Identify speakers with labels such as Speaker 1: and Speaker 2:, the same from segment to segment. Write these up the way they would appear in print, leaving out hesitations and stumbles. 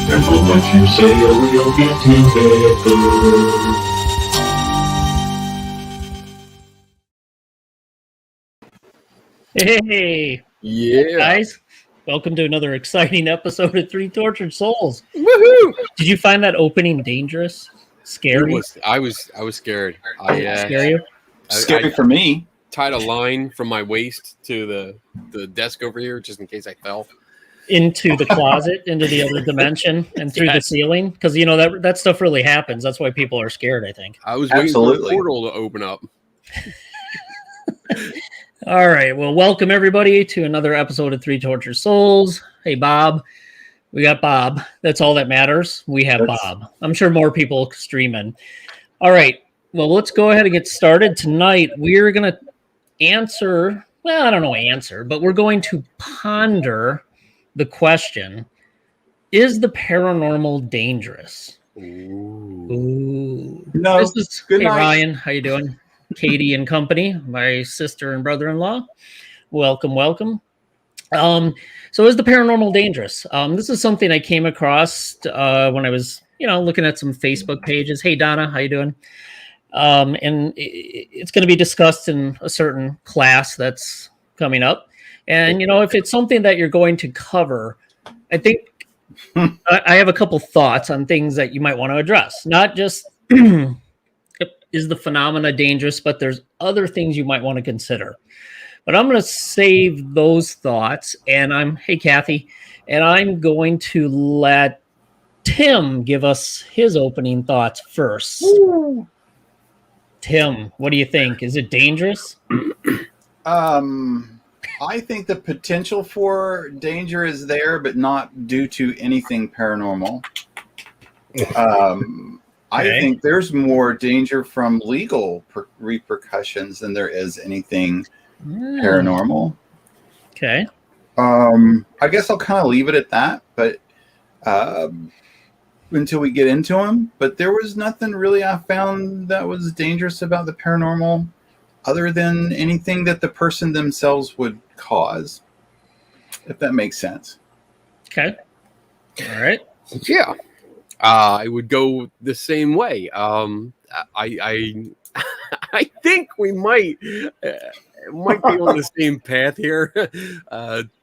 Speaker 1: Careful what you say or you'll get infected.
Speaker 2: Hey,
Speaker 3: Yeah,
Speaker 2: guys. Welcome to another exciting episode of Three Tortured Souls.
Speaker 3: woohoo!
Speaker 2: Did you find that opening dangerous? Scary?
Speaker 3: I was scared.
Speaker 2: Scare you?
Speaker 4: Scary for me.
Speaker 3: Tied a line from my waist to the desk over here just in case I fell.
Speaker 2: Into the closet, into the other dimension, and through the ceiling? Because, you know, that stuff really happens. That's why people are scared, I think.
Speaker 3: I was waiting for a portal to open up.
Speaker 2: All right. Well, welcome, everybody, to another episode of Three Tortured Souls. Hey, Bob. We got Bob. That's all that matters. We have Bob. I'm sure more people streaming. All right. Well, let's go ahead and get started. Tonight, we're going to answer, well, I don't know answer, but we're going to ponder the question, is the paranormal dangerous? Ooh.
Speaker 4: No.
Speaker 2: This is,
Speaker 4: Good
Speaker 2: hey,
Speaker 4: night.
Speaker 2: Ryan, how you doing? Katie and company, my sister and brother-in-law. Welcome. So is the paranormal dangerous? This is something I came across when I was, looking at some Facebook pages. Hey, Donna, how you doing? And it's going to be discussed in a certain class that's coming up. And, if it's something that you're going to cover, I think I have a couple thoughts on things that you might want to address. Not just is the phenomena dangerous, but there's other things you might want to consider. But I'm going to save those thoughts. And hey, Kathy, and I'm going to let Tim give us his opening thoughts first. Ooh. Tim, what do you think? Is it dangerous?
Speaker 4: I think the potential for danger is there, but not due to anything paranormal. I think there's more danger from legal repercussions than there is anything paranormal.
Speaker 2: Okay.
Speaker 4: I guess I'll kind of leave it at that, but until we get into them. But there was nothing really I found that was dangerous about the paranormal other than anything that the person themselves would cause, if that makes sense.
Speaker 2: Okay. All right.
Speaker 3: Yeah. I would go the same way. I think we might be on the same path here,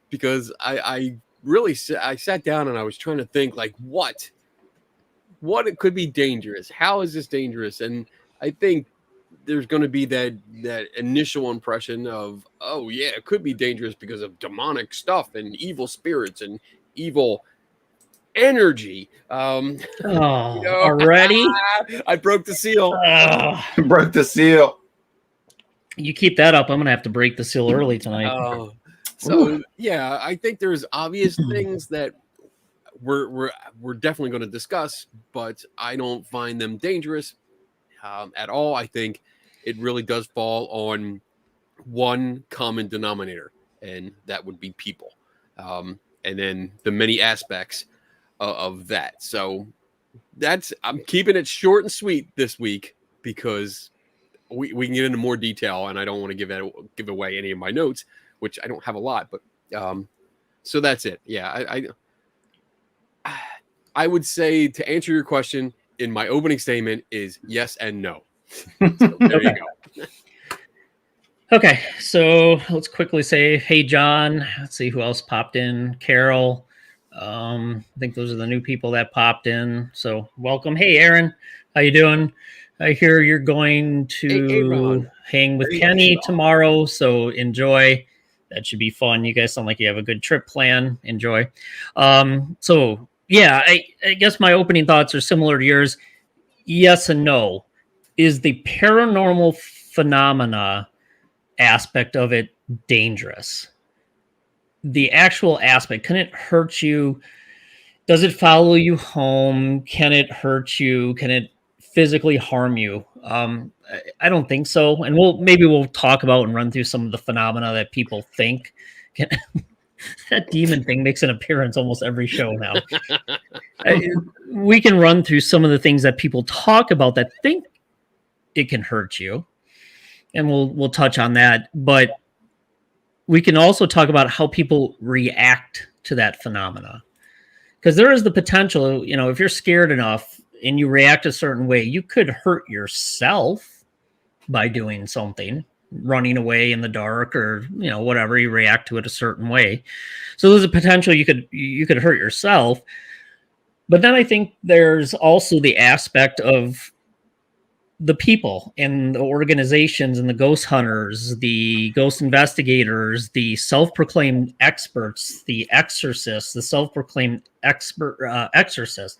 Speaker 3: because I sat down and I was trying to think like what it could be dangerous. How is this dangerous? And I think there's going to be that initial impression of, oh yeah, it could be dangerous because of demonic stuff and evil spirits and evil energy.
Speaker 2: Already?
Speaker 3: I broke the seal.
Speaker 4: Broke the seal.
Speaker 2: You keep that up, I'm gonna have to break the seal early tonight.
Speaker 3: Yeah, I think there's obvious things that we're definitely going to discuss, but I don't find them dangerous at all. I think it really does fall on one common denominator, and that would be people, and then the many aspects of that. So I'm keeping it short and sweet this week because we can get into more detail, and I don't want to give away any of my notes, which I don't have a lot, but so that's it. Yeah, I would say, to answer your question, in my opening statement is yes and no. So there you go.
Speaker 2: Okay, so let's quickly say, hey, John. Let's see who else popped in. Carol. I think those are the new people that popped in. So welcome. Hey, Aaron. How you doing? I hear you're going to hang with Kenny tomorrow, so enjoy. That should be fun. You guys sound like you have a good trip plan. Enjoy. So yeah, I guess my opening thoughts are similar to yours. Yes and no. Is the paranormal phenomena aspect of it dangerous? The actual aspect, can it hurt you? Does it follow you home? Can it hurt you? Can it physically harm you? I don't think so. And we'll talk about and run through some of the phenomena that people think can. That demon thing makes an appearance almost every show now. We can run through some of the things that people talk about that think it can hurt you, and we'll touch on that. But we can also talk about how people react to that phenomena, because there is the potential. If you're scared enough and you react a certain way, you could hurt yourself by doing something, running away in the dark, or whatever. You react to it a certain way, so there's a potential you could hurt yourself. But then I think there's also the aspect of the people and the organizations and the ghost hunters, the ghost investigators, the self-proclaimed experts, the exorcists, the self-proclaimed exorcists,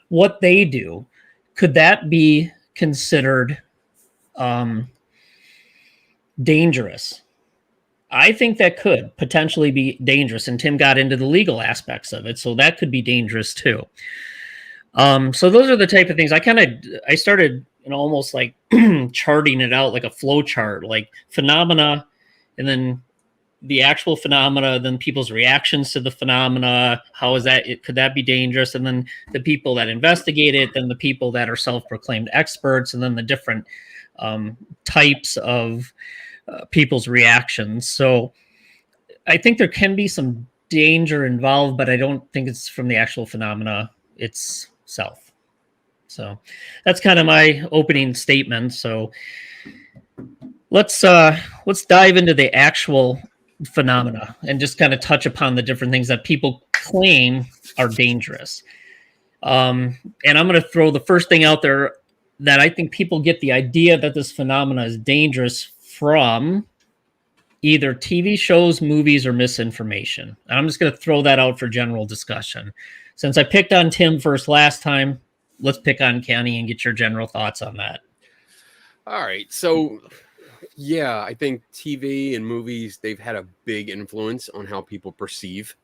Speaker 2: what they do. Could that be considered dangerous? I think that could potentially be dangerous, and Tim got into the legal aspects of it, so that could be dangerous too. So those are the type of things I started, almost like charting it out like a flow chart, like phenomena, and then the actual phenomena, then people's reactions to the phenomena. How is that? Could that be dangerous? And then the people that investigate it, then the people that are self-proclaimed experts, and then the different types of people's reactions. So I think there can be some danger involved, but I don't think it's from the actual phenomena itself. So that's kind of my opening statement. So let's dive into the actual phenomena and just kind of touch upon the different things that people claim are dangerous. And I'm going to throw the first thing out there, that I think people get the idea that this phenomena is dangerous from either TV shows, movies, or misinformation. And I'm just going to throw that out for general discussion. Since I picked on Tim first last time, let's pick on Kenny and get your general thoughts on that.
Speaker 3: All right. So, yeah, I think TV and movies, they've had a big influence on how people perceive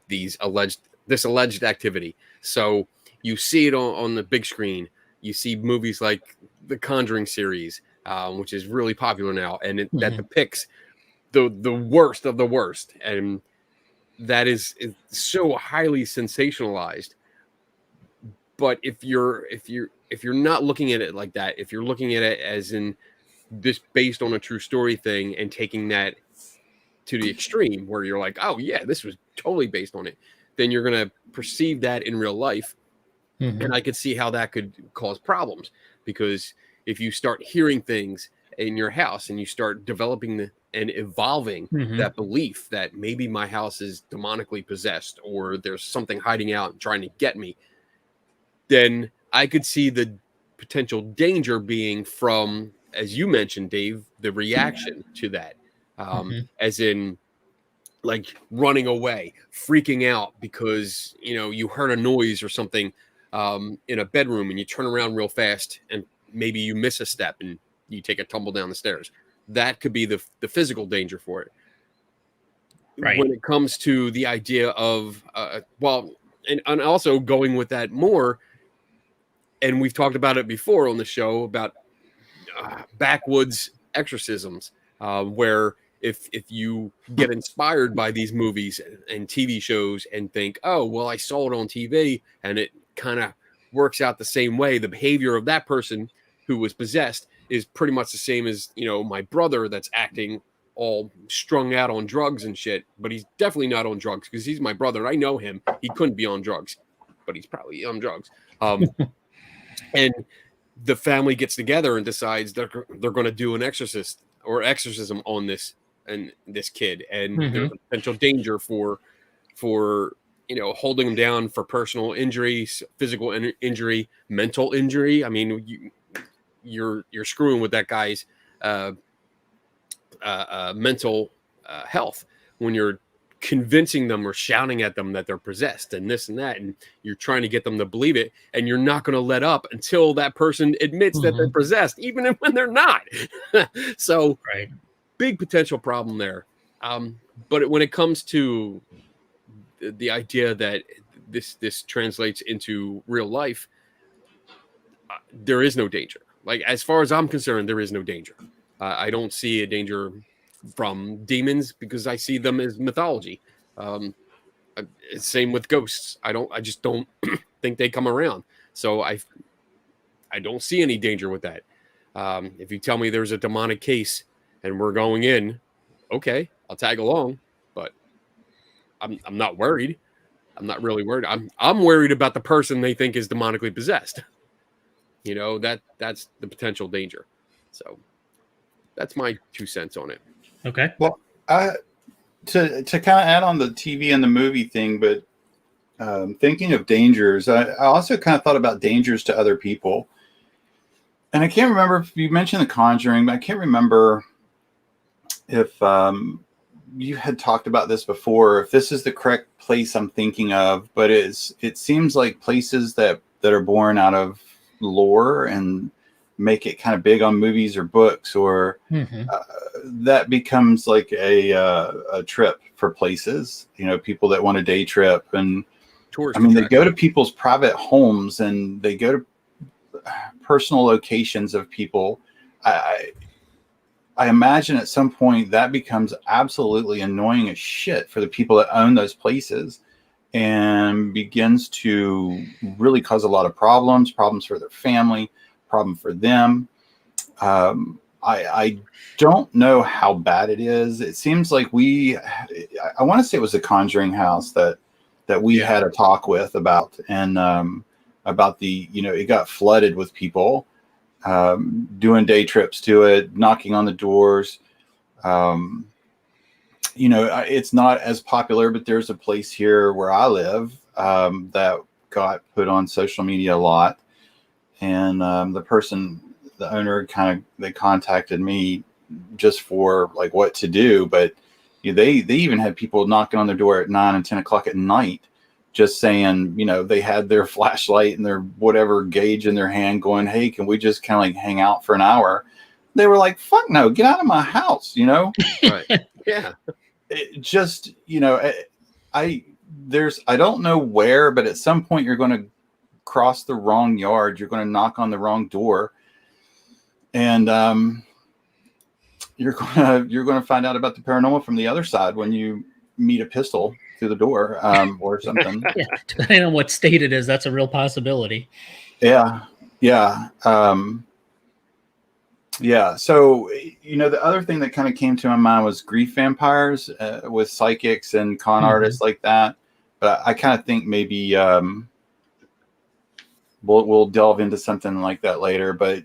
Speaker 3: this alleged activity. So you see it on the big screen. You see movies like the Conjuring series, which is really popular now, and that depicts the worst of the worst, and that is so highly sensationalized. But if you're not looking at it like that, if you're looking at it as in this based on a true story thing and taking that to the extreme, where you're like, oh yeah, this was totally based on it, then you're going to perceive that in real life. And I could see how that could cause problems, because if you start hearing things in your house and you start developing and evolving that belief that maybe my house is demonically possessed, or there's something hiding out and trying to get me, then I could see the potential danger being from, as you mentioned, Dave, the reaction to that, as in like running away, freaking out because, you heard a noise or something in a bedroom, and you turn around real fast and maybe you miss a step and you take a tumble down the stairs. That could be the physical danger for it. Right. When it comes to the idea of, and also going with that more, and we've talked about it before on the show about backwoods exorcisms, where if you get inspired by these movies and TV shows and think, oh, well, I saw it on TV and it kind of works out the same way, the behavior of that person who was possessed is pretty much the same as, my brother that's acting all strung out on drugs and shit, but he's definitely not on drugs because he's my brother. I know him. He couldn't be on drugs, but he's probably on drugs. And the family gets together and decides they're going to do an exorcism on this kid, and there's a potential danger for holding him down for personal injury, physical injury, mental injury. I mean, you're screwing with that guy's mental health when you're convincing them or shouting at them that they're possessed and this and that, and you're trying to get them to believe it, and you're not going to let up until that person admits that they're possessed, even when they're not. So
Speaker 2: Right.
Speaker 3: big potential problem there. But when it comes to the idea that this translates into real life, there is no danger. Like, as far as I'm concerned, there is no danger. I don't see a danger from demons because I see them as mythology. Same with ghosts. I just don't think they come around. So I don't see any danger with that. If you tell me there's a demonic case and we're going in, okay, I'll tag along, but I'm not worried. I'm not really worried. I'm worried about the person they think is demonically possessed. You know, that's the potential danger. So that's my 2 cents on it.
Speaker 2: Okay.
Speaker 4: Well, to kind of add on the TV and the movie thing, but thinking of dangers, I also kind of thought about dangers to other people. And I can't remember if you mentioned The Conjuring, but I can't remember if you had talked about this before, if this is the correct place I'm thinking of, but it seems like places that are born out of lore and make it kind of big on movies or books, or that becomes like a trip for places, you know, people that want a day trip. And
Speaker 3: Tourist
Speaker 4: I mean, they
Speaker 3: attraction.
Speaker 4: go to people's private homes and they go to personal locations of people. I imagine at some point that becomes absolutely annoying as shit for the people that own those places, and begins to really cause a lot of problems for their family, problem for them. I don't know how bad it is. It seems like I want to say it was the Conjuring house that we had a talk with about, and about the, you know, it got flooded with people doing day trips to it, knocking on the doors. You know, it's not as popular, but there's a place here where I live that got put on social media a lot. And the owner they contacted me just for like what to do. But you know, they even had people knocking on their door at 9 and 10 o'clock at night, just saying, you know, they had their flashlight and their whatever gauge in their hand going, hey, can we just kind of like hang out for an hour? They were like, fuck no, get out of my house, you know?
Speaker 3: Right. Yeah.
Speaker 4: It just, you know, I don't know where, but at some point you're going to cross the wrong yard. You're going to knock on the wrong door. And you're going to find out about the paranormal from the other side when you meet a pistol through the door or something.
Speaker 2: Yeah, depending on what state it is, that's a real possibility.
Speaker 4: Yeah. So, you know, the other thing that kind of came to my mind was grief vampires with psychics and con artists like that. But I kind of think maybe we'll delve into something like that later. But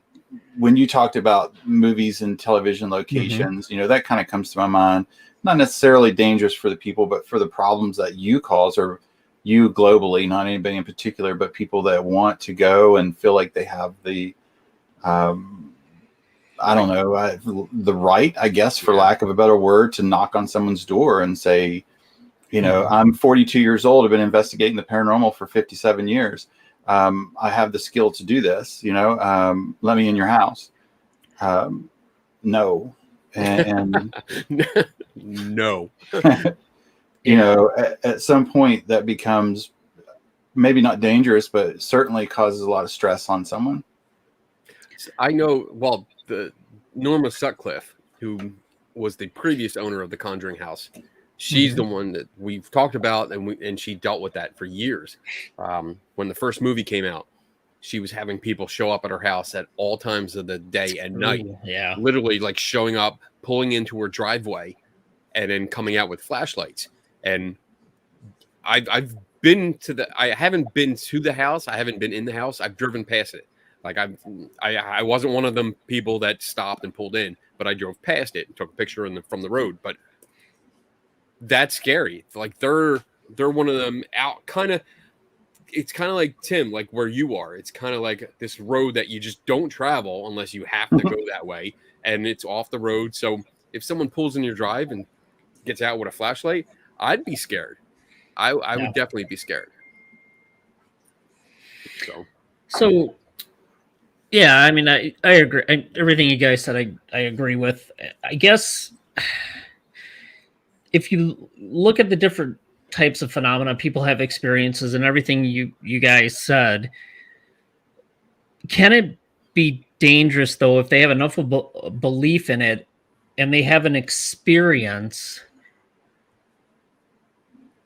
Speaker 4: when you talked about movies and television locations, you know, that kind of comes to my mind. Not necessarily dangerous for the people, but for the problems that you cause, or you globally, not anybody in particular, but people that want to go and feel like they have the, I don't know, the right, I guess, for lack of a better word, to knock on someone's door and say, you know, I'm 42 years old. I've been investigating the paranormal for 57 years. I have the skill to do this, you know, let me in your house. No. And
Speaker 3: no.
Speaker 4: You know, at some point that becomes maybe not dangerous, but certainly causes a lot of stress on someone.
Speaker 3: I know, well, the Norma Sutcliffe, who was the previous owner of the Conjuring house, she's the one that we've talked about, and she dealt with that for years. When the first movie came out, she was having people show up at her house at all times of the day and night.
Speaker 2: Yeah.
Speaker 3: Literally like showing up, pulling into her driveway, and then coming out with flashlights. And I've been to I haven't been to the house. I haven't been in the house. I've driven past it. Like I wasn't one of them people that stopped and pulled in, but I drove past it and took a picture from the road. But that's scary. Like they're one of them out kind of. It's kind of like Tim, like where you are. It's kind of like this road that you just don't travel unless you have to go that way, and it's off the road. So if someone pulls in your drive and gets out with a flashlight, I'd be scared. I
Speaker 2: Yeah.
Speaker 3: would definitely be scared.
Speaker 2: So yeah, I mean, I agree. Everything you guys said, I agree with. I guess if you look at the different types of phenomena people have experiences and everything you guys said, can it be dangerous though if they have enough of belief in it and they have an experience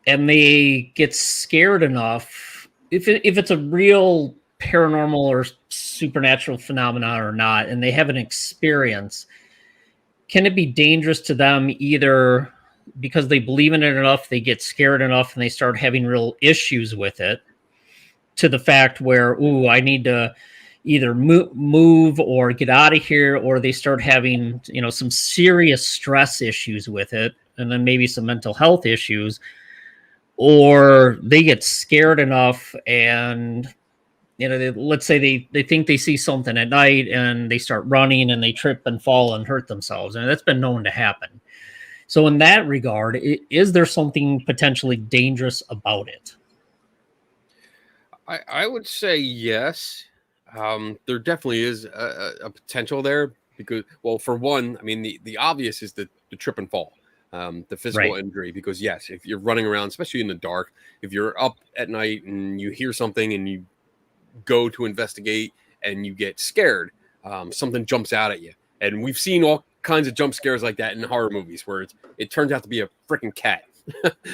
Speaker 2: and they get scared enough, if it's a real paranormal or supernatural phenomenon or not, and they have an experience, can it be dangerous to them either because they believe in it enough, they get scared enough, and they start having real issues with it, to the fact where, ooh, I need to either move or get out of here, or they start having, some serious stress issues with it, and then maybe some mental health issues, or they get scared enough and let's say they think they see something at night and they start running and they trip and fall and hurt themselves, and that's been known to happen. So in that regard, is there something potentially dangerous about it?
Speaker 3: I would say yes. There definitely is a potential there because, well, for one, I mean, the obvious is the trip and fall, the physical
Speaker 2: Right.
Speaker 3: injury. Because yes, if you're running around, especially in the dark, if you're up at night and you hear something and you go to investigate and you get scared, something jumps out at you. And we've seen all kinds of jump scares like that in horror movies where it turns out to be a freaking cat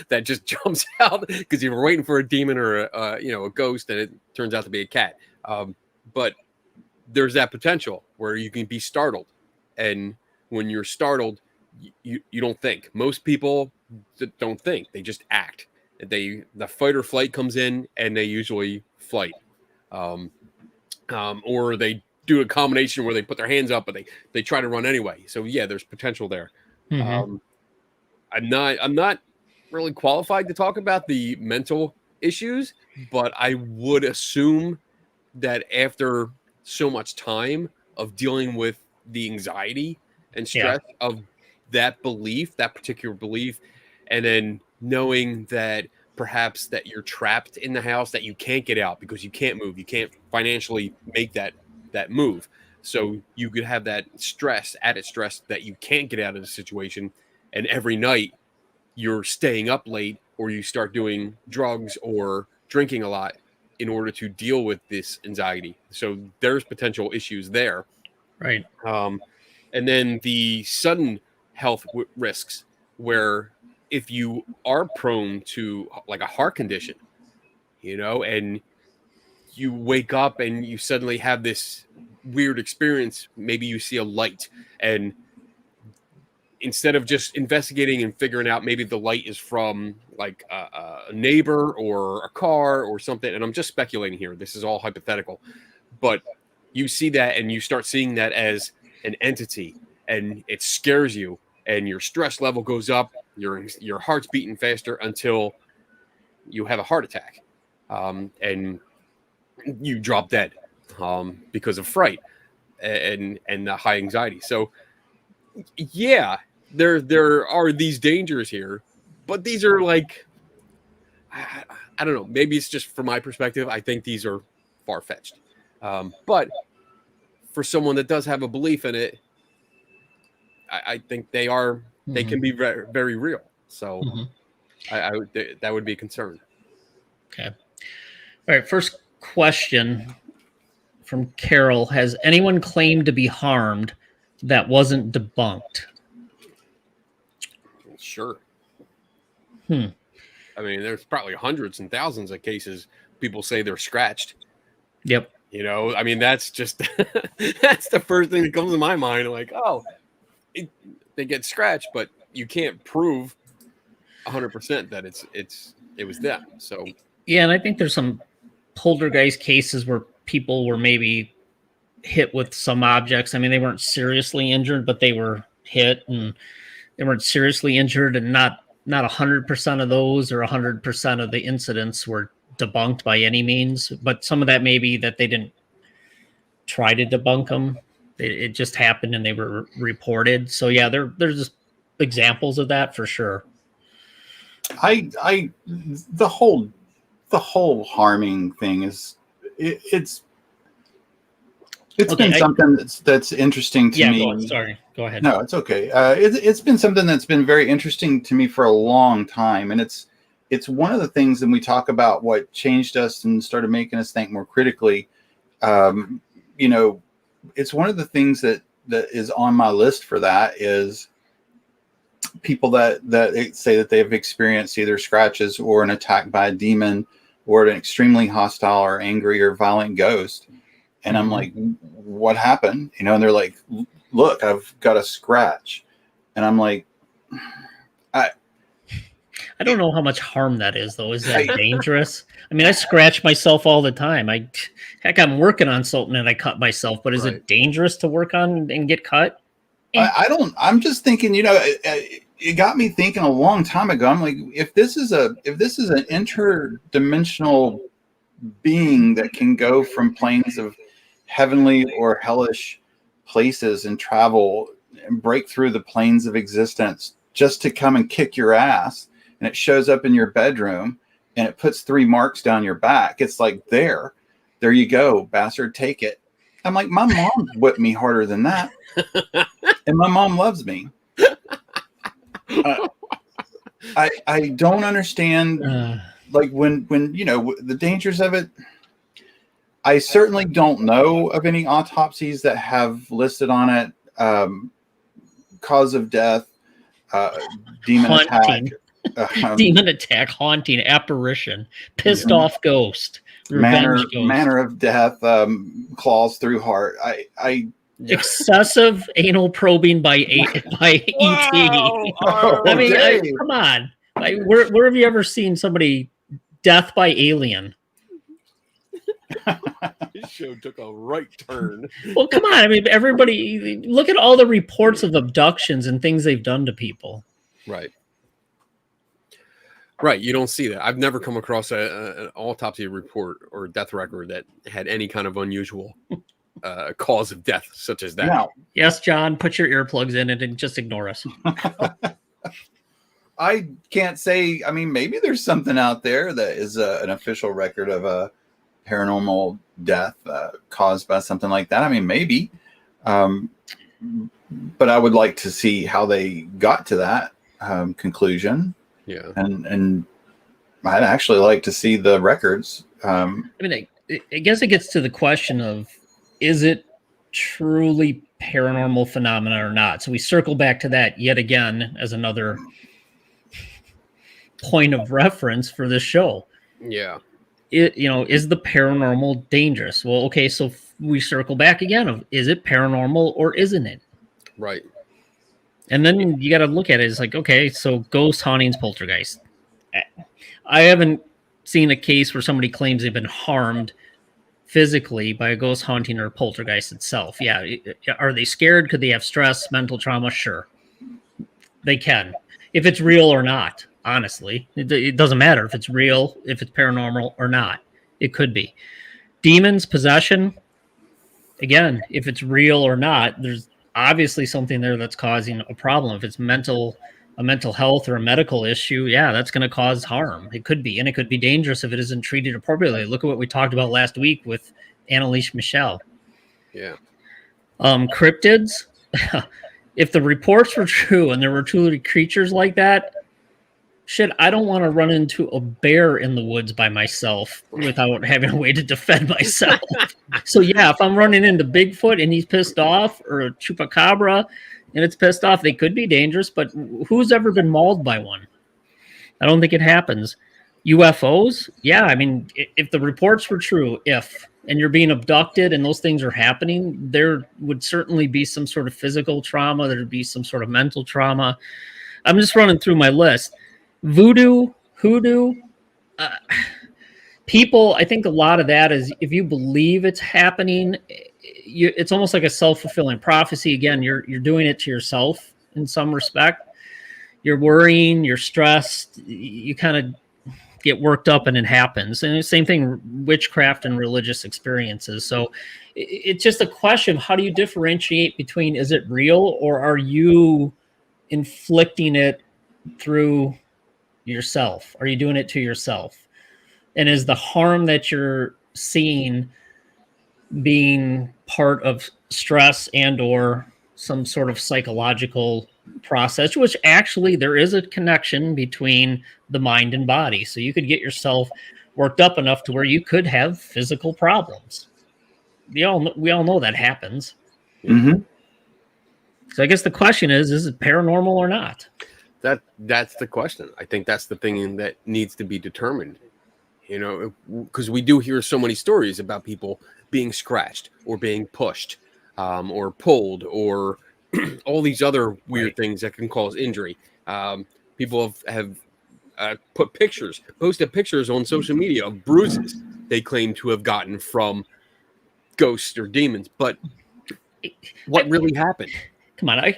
Speaker 3: that just jumps out because you were waiting for a demon or a ghost, and it turns out to be a cat. But there's that potential where you can be startled, and when you're startled, you don't think. Most people don't think; they just act. The fight or flight comes in, and they usually flight, or they do a combination where they put their hands up, but they try to run anyway. So yeah, there's potential there.
Speaker 2: Mm-hmm.
Speaker 3: I'm not really qualified to talk about the mental issues, but I would assume that after so much time of dealing with the anxiety and
Speaker 2: Yeah.
Speaker 3: stress of that belief, that particular belief, and then knowing that perhaps that you're trapped in the house, that you can't get out because you can't move, you can't financially make that move. So you could have that added stress that you can't get out of the situation, and every night you're staying up late or you start doing drugs or drinking a lot in order to deal with this anxiety. So there's potential issues there.
Speaker 2: Right.
Speaker 3: And then the sudden health risks, where if you are prone to like a heart condition, and you wake up and you suddenly have this weird experience, maybe you see a light, and instead of just investigating and figuring out maybe the light is from like a neighbor or a car or something, and I'm just speculating here, this is all hypothetical, but you see that and you start seeing that as an entity, and it scares you, and your stress level goes up, your heart's beating faster until you have a heart attack, and you drop dead because of fright and the high anxiety. So yeah, there are these dangers here, but these are like, I don't know, maybe it's just from my perspective, I think these are far-fetched, but for someone that does have a belief in it, I think they can be very, very real. So that would be a concern.
Speaker 2: Okay. All right. First question from Carol: has anyone claimed to be harmed that wasn't debunked?
Speaker 3: Sure.
Speaker 2: I
Speaker 3: mean, there's probably hundreds and thousands of cases people say they're scratched.
Speaker 2: Yep.
Speaker 3: I mean, that's just that's the first thing that comes to my mind. Like, oh, they get scratched, but you can't prove 100% that it was them. So
Speaker 2: yeah, and I think there's some poltergeist cases where people were maybe hit with some objects. I mean, they weren't seriously injured, but they were hit, and they weren't seriously injured, and not 100% of those or 100% of the incidents were debunked by any means. But some of that may be that they didn't try to debunk them; it just happened and they were reported. So yeah, there's just examples of that for sure.
Speaker 4: the whole harming thing is it's
Speaker 2: Okay,
Speaker 4: been something that's interesting to
Speaker 2: Yeah,
Speaker 4: me.
Speaker 2: sorry. Go ahead.
Speaker 4: No, it's okay. It's been something that's been very interesting to me for a long time, and it's one of the things. And we talk about what changed us and started making us think more critically. You know, it's one of the things that is on my list for that is people that say that they have experienced either scratches or an attack by a demon or an extremely hostile or angry or violent ghost. And I'm like, what happened? You know, and they're like, look, I've got a scratch. And I'm like,
Speaker 2: I don't know how much harm that is, though. Is that dangerous? I mean, I scratch myself all the time. I'm working on something and I cut myself, but is it dangerous to work on and get cut?
Speaker 4: I'm just thinking, you know, it got me thinking a long time ago. I'm like, if this is an interdimensional being that can go from planes of heavenly or hellish places and travel and break through the planes of existence just to come and kick your ass, and it shows up in your bedroom and it puts 3 marks down your back, it's like, there you go, bastard, take it. I'm like, my mom whipped me harder than that, and my mom loves me. I don't understand, like when you know the dangers of it. I certainly don't know of any autopsies that have listed on it cause of death, demon
Speaker 2: Haunting.
Speaker 4: attack,
Speaker 2: demon attack, haunting, apparition, pissed off ghost, revenge ghost,
Speaker 4: manner of death, claws through heart.
Speaker 2: Excessive anal probing by ET.
Speaker 4: Oh,
Speaker 2: I mean, come on. Where have you ever seen somebody death by alien?
Speaker 3: This show took a right turn.
Speaker 2: Well, come on. I mean, everybody, look at all the reports of abductions and things they've done to people.
Speaker 3: Right. You don't see that. I've never come across an autopsy report or death record that had any kind of unusual cause of death such as that.
Speaker 4: Now,
Speaker 2: yes, John, put your earplugs in it and just ignore us.
Speaker 4: I can't say. I mean, maybe there's something out there that is an official record of a paranormal death caused by something like that. I mean, maybe. But I would like to see how they got to that conclusion.
Speaker 3: Yeah.
Speaker 4: And I'd actually like to see the records.
Speaker 2: I mean, I guess it gets to the question of, is it truly paranormal phenomena or not? So we circle back to that yet again as another point of reference for this show.
Speaker 3: Yeah.
Speaker 2: Is the paranormal dangerous? Well, okay, so we circle back again of, is it paranormal or isn't it?
Speaker 3: Right.
Speaker 2: And then you got to look at it. It's like, okay, so ghost hauntings, poltergeist. I haven't seen a case where somebody claims they've been harmed physically by a ghost haunting or poltergeist itself. Yeah. Are they scared? Could they have stress, mental trauma? Sure. They can. If it's real or not, honestly. It doesn't matter if it's real, if it's paranormal or not. It could be. Demons, possession. Again, if it's real or not, there's obviously something there that's causing a problem. If it's a mental health or a medical issue, yeah, that's going to cause harm. It could be, and it could be dangerous if it isn't treated appropriately. Look at what we talked about last week with Annalise Michel.
Speaker 3: Yeah.
Speaker 2: Cryptids. If the reports were true and there were truly creatures like that, shit, I don't want to run into a bear in the woods by myself without having a way to defend myself. So yeah, if I'm running into Bigfoot and he's pissed off, or a chupacabra and it's pissed off, they could be dangerous, but who's ever been mauled by one? I don't think it happens. UFOs? Yeah, I mean, if the reports were true, and you're being abducted and those things are happening, there would certainly be some sort of physical trauma. There'd be some sort of mental trauma. I'm just running through my list. Voodoo, hoodoo, people, I think a lot of that is, if you believe it's happening, it's almost like a self-fulfilling prophecy. Again, you're doing it to yourself in some respect. You're worrying, you're stressed, you kind of get worked up and it happens. And the same thing, witchcraft and religious experiences. So it's just a question of, how do you differentiate between, is it real or are you inflicting it through yourself? Are you doing it to yourself? And is the harm that you're seeing being part of stress and or some sort of psychological process, which actually there is a connection between the mind and body. So you could get yourself worked up enough to where you could have physical problems. We all know that happens.
Speaker 4: Mm-hmm.
Speaker 2: So I guess the question is it paranormal or not?
Speaker 3: That's the question. I think that's the thing that needs to be determined. You know, because we do hear so many stories about people being scratched or being pushed, or pulled, or all these other weird things that can cause injury. People have posted pictures on social media of bruises they claim to have gotten from ghosts or demons. But what really happened?
Speaker 2: Come on,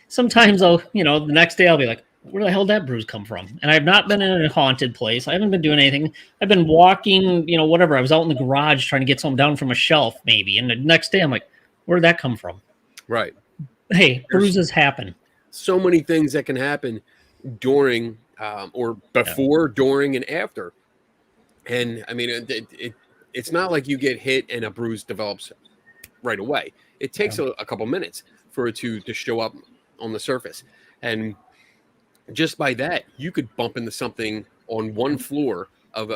Speaker 2: sometimes I'll, the next day I'll be like, where the hell did that bruise come from? And I've not been in a haunted place. I haven't been doing anything. I've been walking, whatever. I was out in the garage trying to get something down from a shelf, maybe. And the next day I'm like, where did that come from?
Speaker 3: Right.
Speaker 2: Hey, bruises happen.
Speaker 3: So many things that can happen during, or before, during, and after. And I mean, it's not like you get hit and a bruise develops right away. It takes a couple minutes for it to show up on the surface. And just by that, you could bump into something on one floor of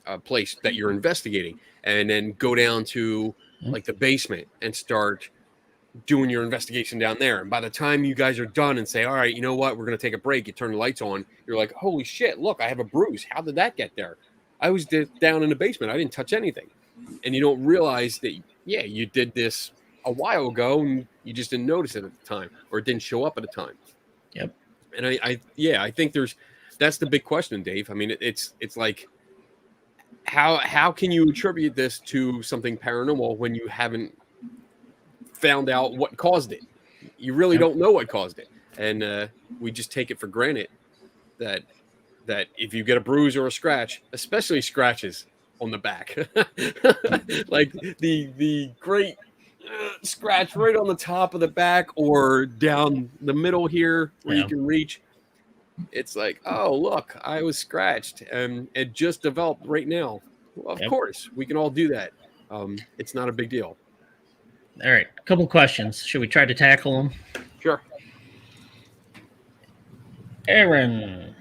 Speaker 3: a place that you're investigating, and then go down to like the basement and start doing your investigation down there. And by the time you guys are done and say, all right, you know what, we're going to take a break, you turn the lights on, you're like, holy shit, look, I have a bruise. How did that get there? I was down in the basement. I didn't touch anything. And you don't realize that, yeah, you did this a while ago and you just didn't notice it at the time, or it didn't show up at the time.
Speaker 2: Yep.
Speaker 3: And I think that's the big question, Dave. I mean, it's like, how can you attribute this to something paranormal when you haven't found out what caused it? You really don't know what caused it. And we just take it for granted that if you get a bruise or a scratch, especially scratches on the back, like the great scratch right on the top of the back or down the middle here where you can reach, it's like, oh, look, I was scratched and it just developed right now. Well, of course, we can all do that. It's not a big deal.
Speaker 2: All right, a couple questions. Should we try to tackle them?
Speaker 3: Sure.
Speaker 2: Aaron,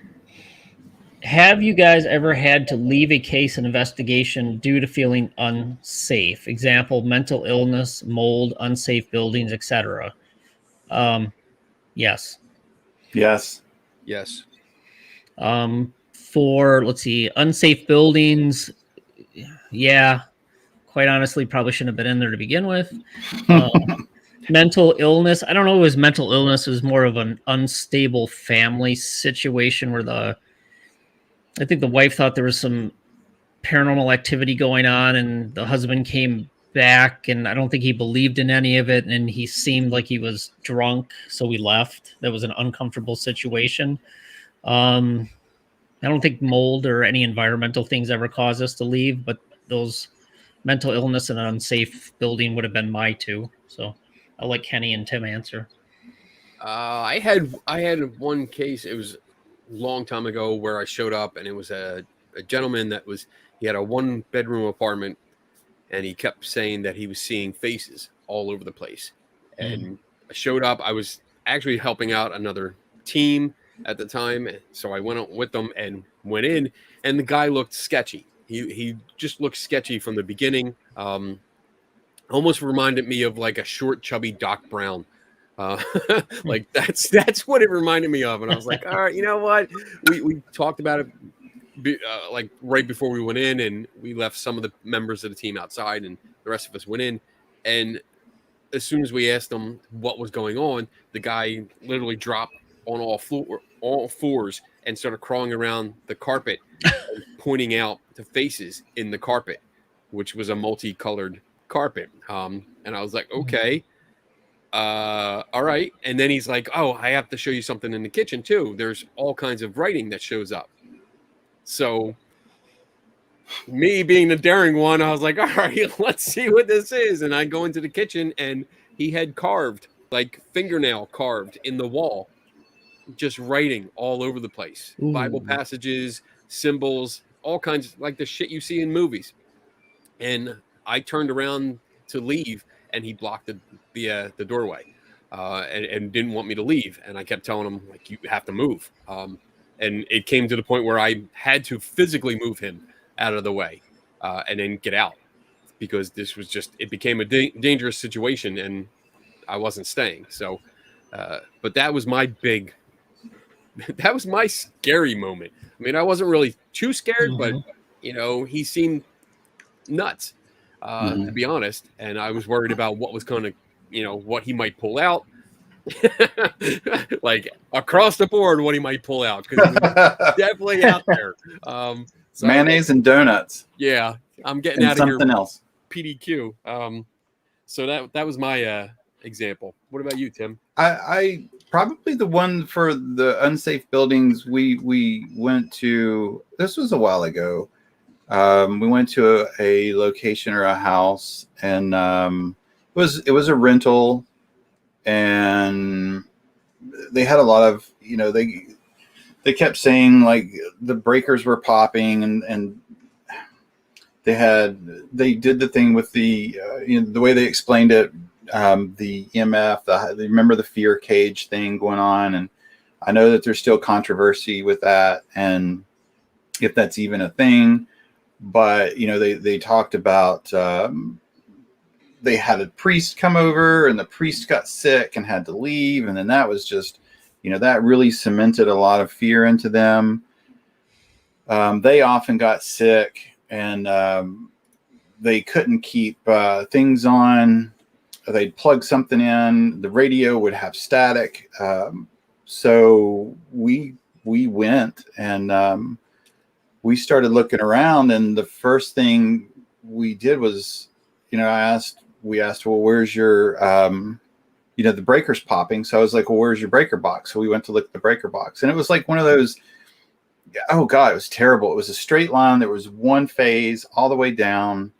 Speaker 2: have you guys ever had to leave a case and investigation due to feeling unsafe? Example, mental illness, mold, unsafe buildings, etc. Yes.
Speaker 4: Yes.
Speaker 3: Yes.
Speaker 2: For, let's see, unsafe buildings, yeah, quite honestly, probably shouldn't have been in there to begin with. Mental illness, I don't know if it was mental illness. It was more of an unstable family situation where I think the wife thought there was some paranormal activity going on, and the husband came back, and I don't think he believed in any of it, and he seemed like he was drunk, so we left. That was an uncomfortable situation. I don't think mold or any environmental things ever caused us to leave, but those mental illness and an unsafe building would have been my two. So I'll let Kenny and Tim answer.
Speaker 3: I had one case. It was a long time ago where I showed up, and it was a gentleman he had a 1-bedroom apartment, and he kept saying that he was seeing faces all over the place. And I showed up. I was actually helping out another team at the time, so I went out with them and went in, and the guy looked sketchy. He just looked sketchy from the beginning. Almost reminded me of like a short, chubby Doc Brown. Like that's what it reminded me of. And I was like, all right, you know what? We talked about it like right before we went in, and we left some of the members of the team outside, and the rest of us went in. And as soon as we asked him what was going on, the guy literally dropped on all fours and started crawling around the carpet, and pointing out the faces in the carpet, which was a multicolored carpet. And I was like, okay, all right. And then he's like, oh, I have to show you something in the kitchen too. There's all kinds of writing that shows up. So me being the daring one, I was like, all right, let's see what this is. And I go into the kitchen, and he had fingernail carved in the wall. just writing all over the place. Bible
Speaker 2: Ooh.
Speaker 3: passages, symbols, all kinds of like the shit you see in movies. And I turned around to leave, and he blocked the doorway, and didn't want me to leave. And I kept telling him, like, you have to move. And it came to the point where I had to physically move him out of the way, and then get out, because this was just, it became a dangerous situation, and I wasn't staying. So, but that was my big, that was my scary moment. I mean, I wasn't really too scared, but he seemed nuts, to be honest. And I was worried about what was going to, what he might pull out, like across the board, what he might pull out, because he was definitely out there. So
Speaker 4: Mayonnaise and donuts.
Speaker 3: Yeah, I'm getting
Speaker 4: And
Speaker 3: out of here.
Speaker 4: Something else.
Speaker 3: PDQ. So that was my example. What about you, Tim?
Speaker 4: I probably the one for the unsafe buildings. We went to. This was a while ago. We went to a location or a house, and it was a rental, and they had a lot of, they kept saying like the breakers were popping, and they did the thing with the the way they explained it, the EMF, remember the fear cage thing going on, and I know that there's still controversy with that, and if that's even a thing. But they talked about, they had a priest come over, and the priest got sick and had to leave, and then that was just, that really cemented a lot of fear into them. They often got sick, and they couldn't keep things on. They'd plug something in, the radio would have static. So we went, and we started looking around, and the first thing we did was, we asked, well, where's your, the breaker's popping. So I was like, well, where's your breaker box? So we went to look at the breaker box, and it was like one of those, oh God, it was terrible. It was a straight line. There was one phase all the way down.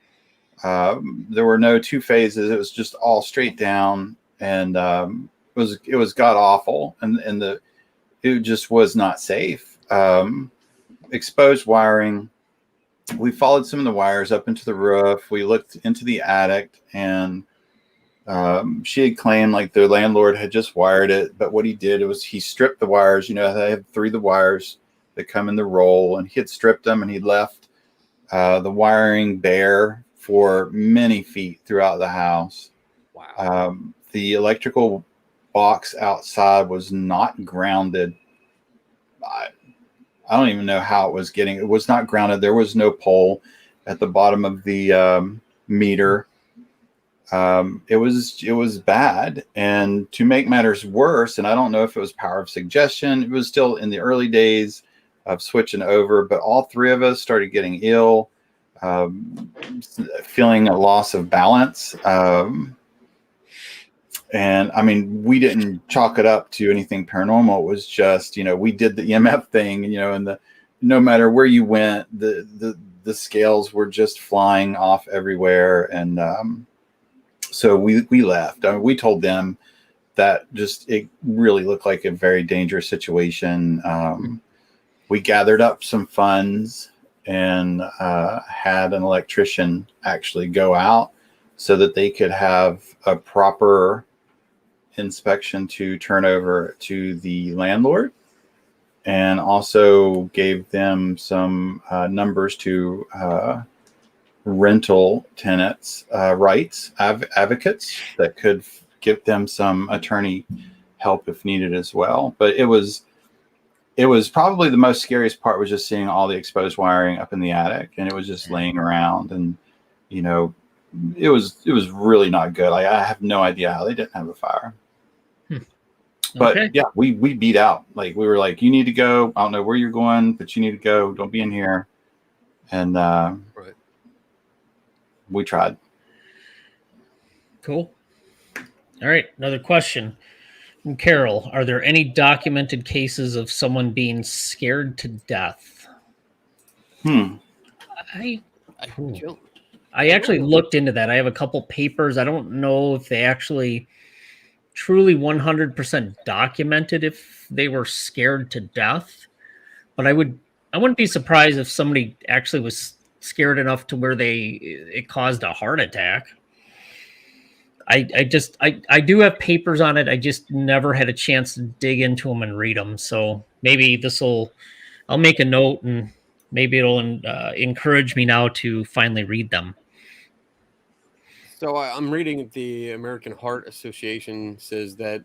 Speaker 4: There were no two phases. It was just all straight down. And it was god awful. And it just was not safe. Exposed wiring. We followed some of the wires up into the roof. We looked into the attic, and she had claimed like their landlord had just wired it. But what he did was he stripped the wires. They had three of the wires that come in the roll, and he had stripped them, and he left the wiring bare for many feet throughout the house.
Speaker 3: Wow.
Speaker 4: The electrical box outside was not grounded. I don't even know how it was not grounded. There was no pole at the bottom of the meter. It was bad. And to make matters worse, and I don't know if it was power of suggestion, it was still in the early days of switching over, but all three of us started getting ill, feeling a loss of balance. And I mean, we didn't chalk it up to anything paranormal. It was just, we did the EMF thing, and no matter where you went, the scales were just flying off everywhere. And so we left. We told them that it really looked like a very dangerous situation. We gathered up some funds and had an electrician actually go out so that they could have a proper inspection to turn over to the landlord, and also gave them some numbers to rental tenants, rights advocates that could give them some attorney help if needed as well. But it was probably the most scariest part was just seeing all the exposed wiring up in the attic, and it was just laying around, and it was really not good. I have no idea how they didn't have a fire. But
Speaker 2: Okay.
Speaker 4: yeah, we beat out. Like, we were like, you need to go. I don't know where you're going, but you need to go. Don't be in here. And
Speaker 3: Right.
Speaker 4: we tried.
Speaker 2: Cool. All right. Another question from Carol. Are there any documented cases of someone being scared to death? I actually looked into that. I have a couple papers. I don't know if they actually truly 100% documented if they were scared to death, but I wouldn't be surprised if somebody actually was scared enough to where it caused a heart attack. I do have papers on it. I just never had a chance to dig into them and read them. So maybe I'll make a note, and maybe it'll encourage me now to finally read them.
Speaker 3: So I'm reading the American Heart Association says that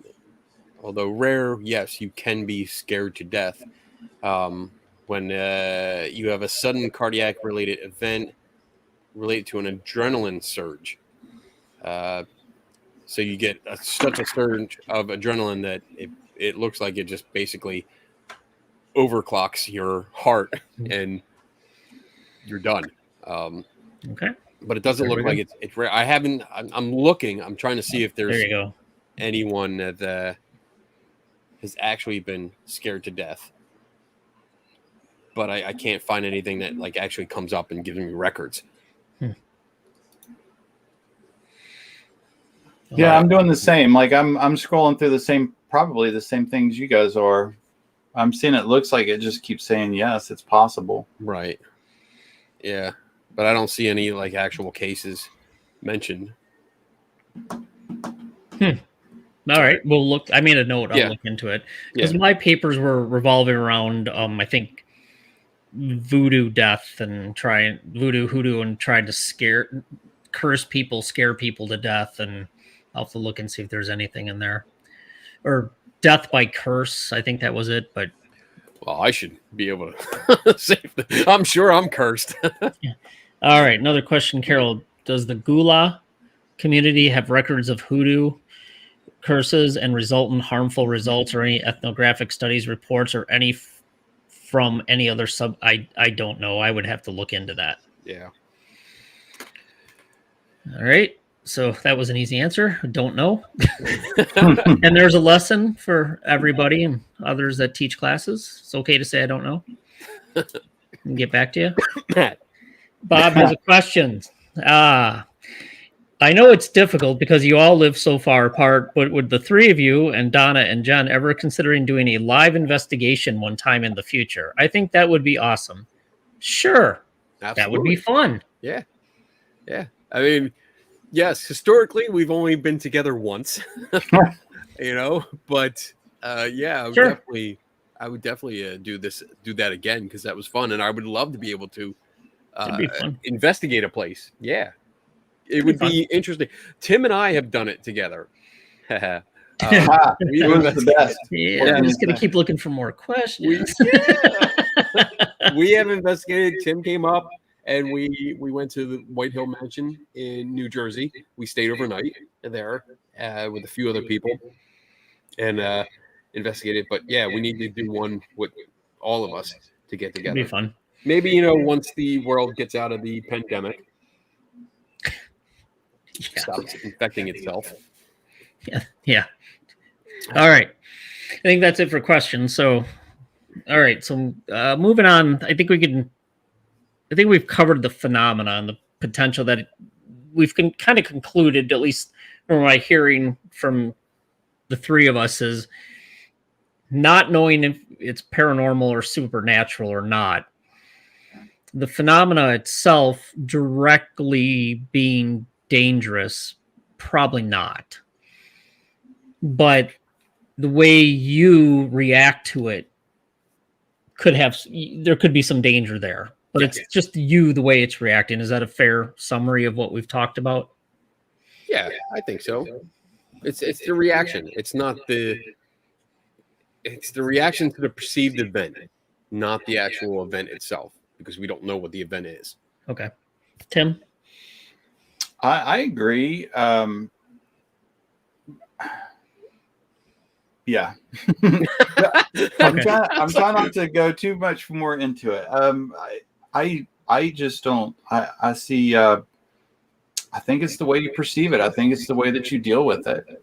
Speaker 3: although rare, yes, you can be scared to death when you have a sudden cardiac related event related to an adrenaline surge. So you get such a surge of adrenaline that it looks like it just basically overclocks your heart and you're done.
Speaker 2: Okay.
Speaker 3: But it doesn't look like it's rare. I'm looking. I'm trying to see if there's anyone that has actually been scared to death. But I can't find anything that like actually comes up and gives me records.
Speaker 4: Yeah, I'm doing the same. Like I'm scrolling through probably the same things you guys are. I'm seeing it looks like it just keeps saying yes, it's possible.
Speaker 3: Right. Yeah, but I don't see any like actual cases mentioned.
Speaker 2: All right, we'll look. I made a note. I'll look into it because my papers were revolving around, I think, voodoo death and hoodoo, and trying to curse people, scare people to death, and I'll have to look and see if there's anything in there, or death by curse. I think that was it, but
Speaker 3: well, I should be able to save that. I'm sure I'm cursed.
Speaker 2: Yeah. All right, another question, Carol. Does the Gula community have records of hoodoo curses and resultant harmful results, or any ethnographic studies, reports, or any from any other I don't know. I would have to look into that.
Speaker 3: Yeah.
Speaker 2: All right. So that was an easy answer. Don't know. And there's a lesson for everybody and others that teach classes. It's okay to say I don't know. And get back to you. Bob has a question. I know it's difficult because you all live so far apart, but would the three of you and Donna and Jen ever considering doing a live investigation one time in the future? I think that would be awesome. Sure. Absolutely. That would be fun.
Speaker 3: Yeah. Yeah. I mean, yes, historically, we've only been together once, but yeah,
Speaker 2: sure.
Speaker 3: I would definitely do that again because that was fun. And I would love to be able to investigate a place. Yeah. It would be interesting. Tim and I have done it together.
Speaker 4: We were the best.
Speaker 2: Yeah, I'm just going to keep looking for more questions.
Speaker 3: We have investigated. Tim came up, and we went to the White Hill Mansion in New Jersey. We stayed overnight there with a few other people and investigated. But yeah, we need to do one with all of us to get together.
Speaker 2: It'd be fun.
Speaker 3: Maybe once the world gets out of the pandemic. Stops infecting itself.
Speaker 2: Yeah. All right. I think that's it for questions. So, all right. So, moving on. I think we've covered the phenomena and the potential that we've kind of concluded, at least from my hearing from the three of us, is not knowing if it's paranormal or supernatural or not. The phenomena itself directly being dangerous, probably not. But the way you react to it there could be some danger there. But it's just you, the way it's reacting. Is that a fair summary of what we've talked about?
Speaker 3: Yeah, I think so. It's the reaction. It's the reaction to the perceived event, not the actual event itself, because we don't know what the event is.
Speaker 2: Okay. Tim?
Speaker 4: I agree. Yeah. I'm trying not to go too much more into it. I just don't. I see. I think it's the way you perceive it. I think it's the way that you deal with it.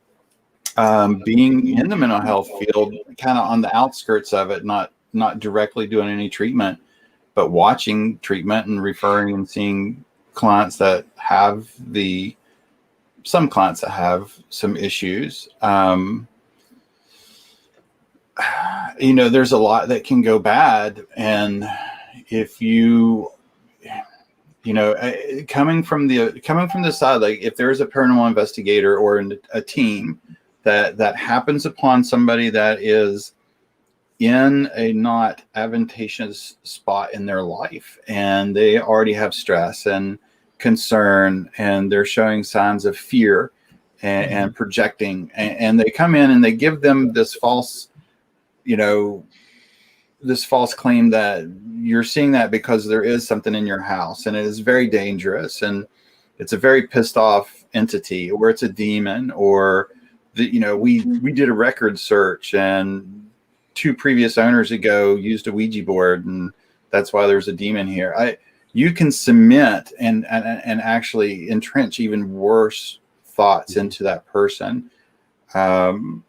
Speaker 4: Being in the mental health field, kind of on the outskirts of it, not directly doing any treatment, but watching treatment and referring and seeing clients that have the some clients that have some issues. There's a lot that can go bad, and if coming from the side, like if there's a paranormal investigator or a team that happens upon somebody that is in a not advantageous spot in their life, and they already have stress and concern, and they're showing signs of fear and projecting, and they come in and they give them this false claim that you're seeing that because there is something in your house, and it is very dangerous, and it's a very pissed off entity, or it's a demon, or we did a record search, and 2 previous owners ago used a Ouija board, and that's why there's a demon here. You can cement and actually entrench even worse thoughts into that person, and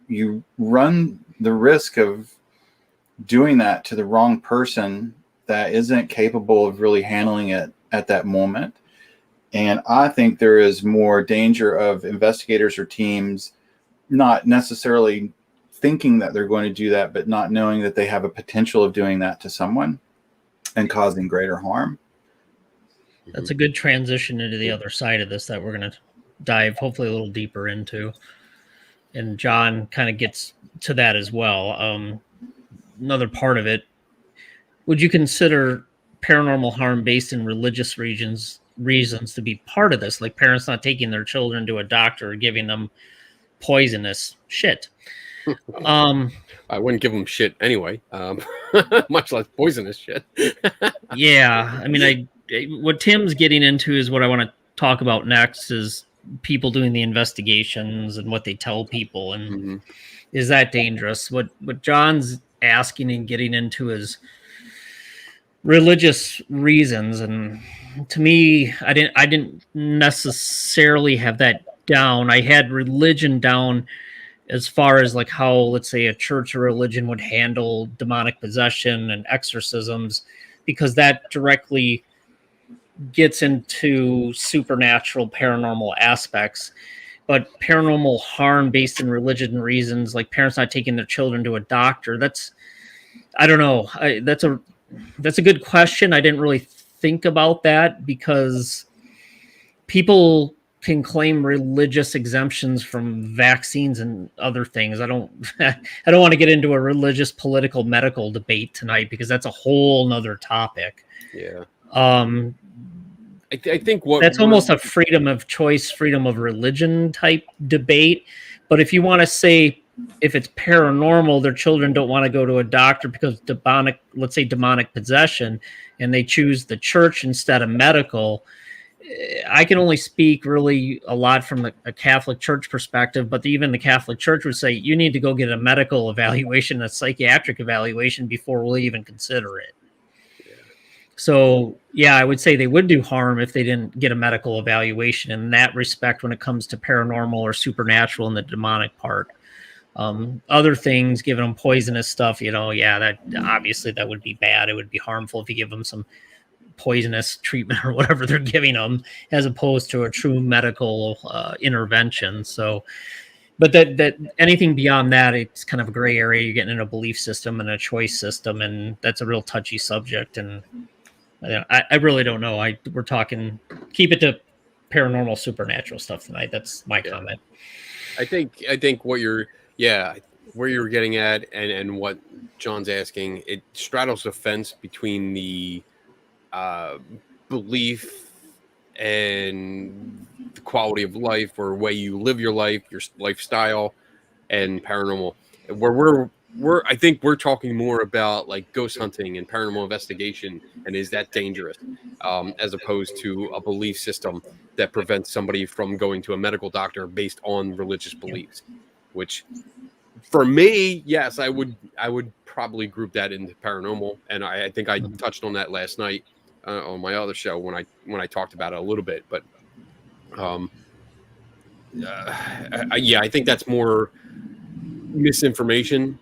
Speaker 4: you run the risk of doing that to the wrong person that isn't capable of really handling it at that moment. And I think there is more danger of investigators or teams not necessarily thinking that they're going to do that, but not knowing that they have a potential of doing that to someone and causing greater harm.
Speaker 2: That's a good transition into the other side of this that we're going to dive hopefully a little deeper into. And John kind of gets to that as well. Another part of it, would you consider paranormal harm based in religious reasons to be part of this? Like parents not taking their children to a doctor or giving them poisonous shit.
Speaker 3: I wouldn't give them shit anyway, much less poisonous shit.
Speaker 2: Yeah. I mean, what Tim's getting into is what I want to talk about next is people doing the investigations and what they tell people. And is that dangerous? What John's asking and getting into is religious reasons. And to me, I didn't necessarily have that down. I had religion down as far as like how, let's say, a church or religion would handle demonic possession and exorcisms, because that directly gets into supernatural paranormal aspects. But paranormal harm based in religion reasons, like parents not taking their children to a doctor, I don't know. That's a good question. I didn't really think about that, because people can claim religious exemptions from vaccines and other things. I don't want to get into a religious, political, medical debate tonight, because that's a whole nother topic.
Speaker 3: Yeah. I think
Speaker 2: that's almost a freedom of choice, freedom of religion type debate. But if you want to say, if it's paranormal, their children don't want to go to a doctor because demonic possession, and they choose the church instead of medical. I can only speak really a lot from a Catholic Church perspective, but even the Catholic Church would say you need to go get a medical evaluation, a psychiatric evaluation before we'll even consider it. Yeah. So, yeah, I would say they would do harm if they didn't get a medical evaluation in that respect when it comes to paranormal or supernatural and the demonic part. Other things, giving them poisonous stuff, that obviously that would be bad. It would be harmful if you give them some poisonous treatment or whatever they're giving them, as opposed to a true medical intervention. So, but that anything beyond that, it's kind of a gray area. You're getting in a belief system and a choice system, and that's a real touchy subject. And I really don't know. We're talking, keep it to paranormal, supernatural stuff tonight. That's my comment.
Speaker 3: I think what you're where you're getting at and what John's asking, it straddles the fence between the belief and the quality of life, or way you live your life, your lifestyle, and paranormal. Where I think we're talking more about like ghost hunting and paranormal investigation, and is that dangerous, as opposed to a belief system that prevents somebody from going to a medical doctor based on religious beliefs. Which, for me, yes, I would probably group that into paranormal, and I think I touched on that last night on my other show when I talked about it a little bit. But I think that's more misinformation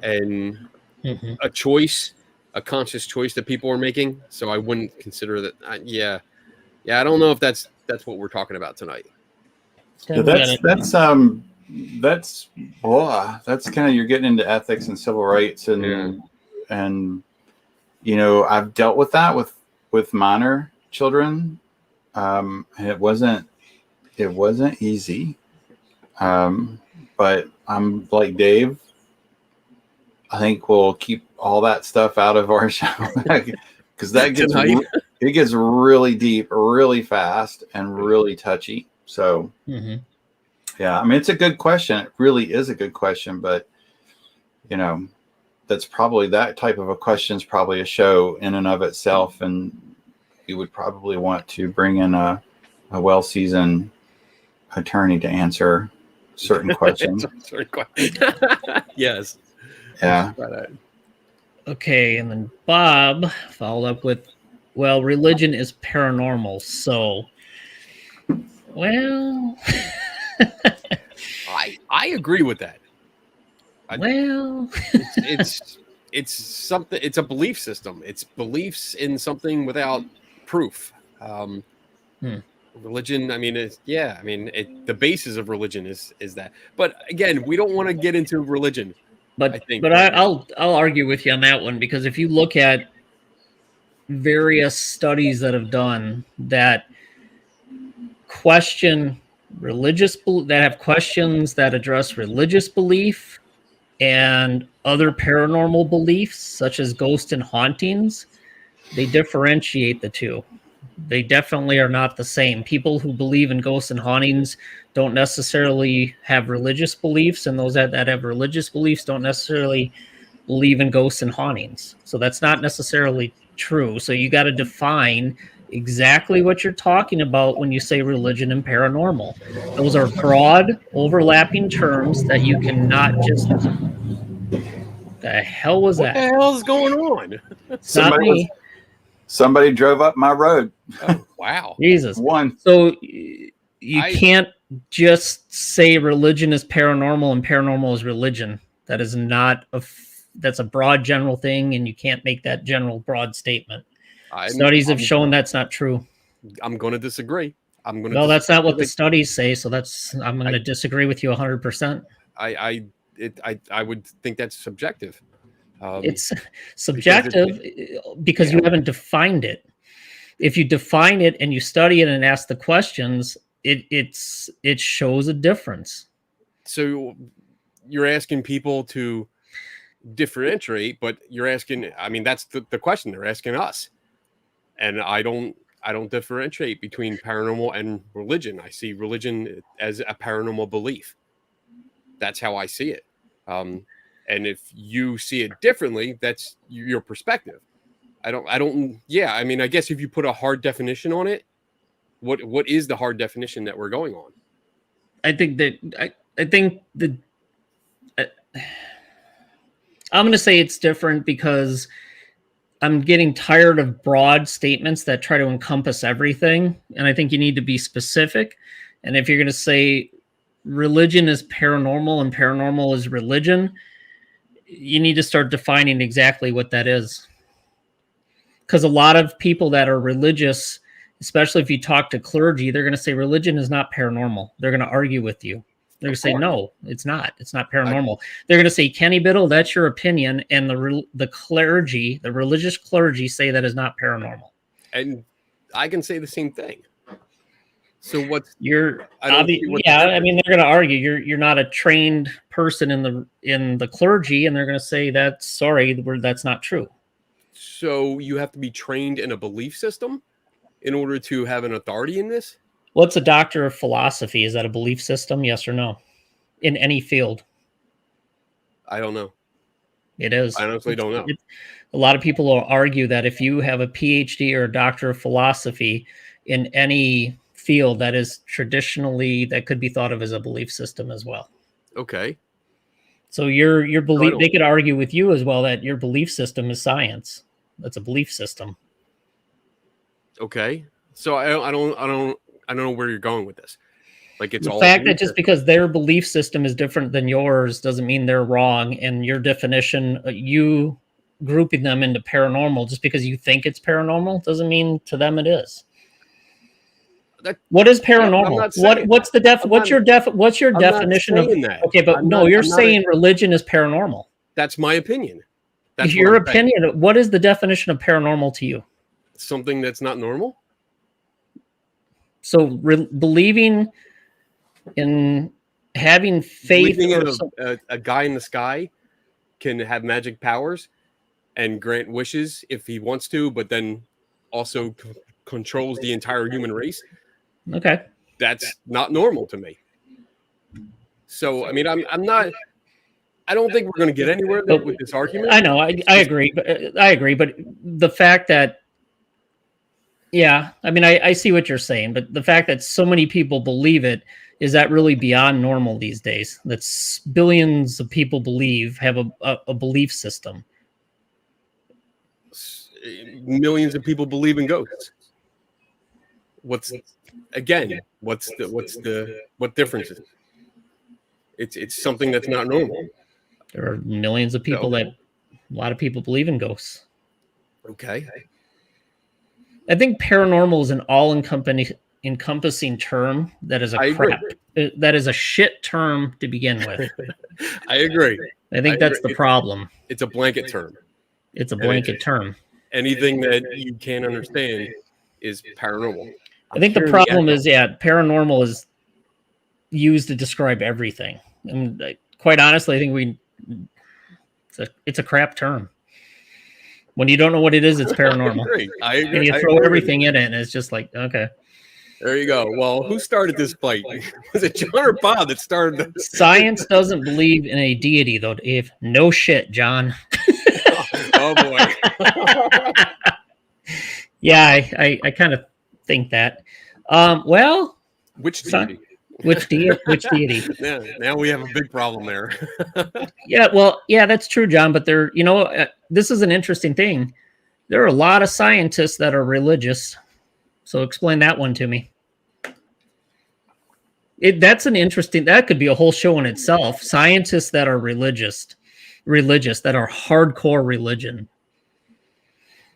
Speaker 3: and a conscious choice that people are making. So I wouldn't consider that. I don't know if that's that's what we're talking about tonight.
Speaker 4: Yeah, that's kind of, you're getting into ethics and civil rights, and I've dealt with that with minor children, and it wasn't easy, but I'm like Dave. I think we'll keep all that stuff out of our show because that gets it gets really deep, really fast, and really touchy. So, yeah, I mean, it's a good question. It really is a good question, but that's probably, that type of a question is probably a show in and of itself, and you would probably want to bring in a well-seasoned attorney to answer certain questions.
Speaker 3: Yes.
Speaker 4: Yeah.
Speaker 2: Okay, and then Bob followed up with, well, religion is paranormal, so, well,
Speaker 3: I agree with that.
Speaker 2: It's
Speaker 3: something. It's a belief system. It's beliefs in something without proof. Religion. I mean, the basis of religion is that. But again, we don't want to get into religion.
Speaker 2: But I'll argue with you on that one, because if you look at various studies that have done that question that have questions that address religious belief and other paranormal beliefs, such as ghosts and hauntings, they differentiate the two. They definitely are not the same. People who believe in ghosts and hauntings don't necessarily have religious beliefs, and those that have religious beliefs don't necessarily believe in ghosts and hauntings. So that's not necessarily true. So you got to define exactly what you're talking about when you say religion and paranormal. Those are broad, overlapping terms that you cannot just... The hell was that?
Speaker 3: What the hell is going on?
Speaker 2: It's not me.
Speaker 4: Somebody drove up my road.
Speaker 3: Oh, wow.
Speaker 2: Jesus. So you can't just say religion is paranormal and paranormal is religion. That is not that's a broad general thing, and you can't make that general broad statement. Studies have shown that's not true.
Speaker 3: I'm going to disagree.
Speaker 2: Well, that's not what the studies say, so I'm going to disagree with you 100%.
Speaker 3: I would think that's subjective.
Speaker 2: It's subjective because you haven't defined it. If you define it and you study it and ask the questions, it shows a difference.
Speaker 3: So you're asking people to differentiate, but you're asking, I mean, that's the question they're asking us. And I don't differentiate between paranormal and religion. I see religion as a paranormal belief. That's how I see it. And if you see it differently, that's your perspective. Yeah, I mean, I guess if you put a hard definition on it, what is the hard definition that we're going on?
Speaker 2: I think I'm going to say it's different because I'm getting tired of broad statements that try to encompass everything. And I think you need to be specific. And if you're going to say religion is paranormal and paranormal is religion, you need to start defining exactly what that is. Because a lot of people that are religious, especially if you talk to clergy, they're going to say religion is not paranormal. They're going to argue with you. They're going to say, no, it's not. It's not paranormal. They're going to say, Kenny Biddle, that's your opinion. And the clergy, the religious clergy, say that is not paranormal.
Speaker 3: And I can say the same thing. So
Speaker 2: I mean, they're going to argue. You're not a trained person in the clergy, and they're going to say that's not true.
Speaker 3: So you have to be trained in a belief system in order to have an authority in this?
Speaker 2: What's a doctor of philosophy? Is that a belief system? Yes or no? In any field?
Speaker 3: I don't know.
Speaker 2: It is.
Speaker 3: I honestly don't know.
Speaker 2: A lot of people will argue that if you have a PhD or a doctor of philosophy in any field, that is traditionally, that could be thought of as a belief system as well.
Speaker 3: Okay.
Speaker 2: So your belief, they could argue with you as well that your belief system is science. That's a belief system.
Speaker 3: Okay. So I don't know where you're going with this. Like, it's
Speaker 2: the fact that just because their belief system is different than yours doesn't mean they're wrong. And your definition, you grouping them into paranormal just because you think it's paranormal doesn't mean to them it is. What is
Speaker 3: I'm
Speaker 2: paranormal?
Speaker 3: not saying
Speaker 2: What's the what's your
Speaker 3: I'm not
Speaker 2: definition of
Speaker 3: saying that.
Speaker 2: okay, but
Speaker 3: I'm
Speaker 2: no,
Speaker 3: not-
Speaker 2: you're
Speaker 3: I'm not-
Speaker 2: saying religion is paranormal.
Speaker 3: That's my opinion. That's
Speaker 2: Your
Speaker 3: what I'm saying.
Speaker 2: opinion, what is the definition of paranormal to you?
Speaker 3: Something that's not normal.
Speaker 2: So believing in having faith
Speaker 3: Believing
Speaker 2: or
Speaker 3: in a guy in the sky can have magic powers and grant wishes if he wants to, but then also controls the entire human race.
Speaker 2: okay.
Speaker 3: That's not normal to me. So, I mean, I'm not. I don't think we're going to get anywhere with this argument.
Speaker 2: I know, I agree, but I agree, but the fact that, yeah, I mean, I see what you're saying, but the fact that so many people believe it, is that really beyond normal these days? That's billions of people have a belief system.
Speaker 3: Millions of people believe in ghosts. What difference is it? It's something that's not normal.
Speaker 2: There are millions of people a lot of people believe in ghosts.
Speaker 3: Okay.
Speaker 2: I think paranormal is an all-encompassing term that is that is a shit term to begin with.
Speaker 3: I agree.
Speaker 2: I think that's the problem.
Speaker 3: It's a blanket term.
Speaker 2: It's a blanket term.
Speaker 3: Anything that you can't understand is paranormal.
Speaker 2: I think the problem is, paranormal is used to describe everything. And quite honestly, I think it's a crap term. When you don't know what it is, it's paranormal.
Speaker 3: I agree.
Speaker 2: And you throw everything in it, and it's just like, okay.
Speaker 3: There you go. Well, who started this fight? Was it John or Bob that started this?
Speaker 2: Science doesn't believe in a deity, though, Dave. No shit, John.
Speaker 3: Oh boy.
Speaker 2: Yeah, I kind of think that. Well,
Speaker 3: which deity?
Speaker 2: Which deity?
Speaker 3: Yeah, now we have a big problem there.
Speaker 2: Yeah, that's true, John. But this is an interesting thing. There are a lot of scientists that are religious. So explain that one to me. That could be a whole show in itself. Scientists that are religious, that are hardcore religion.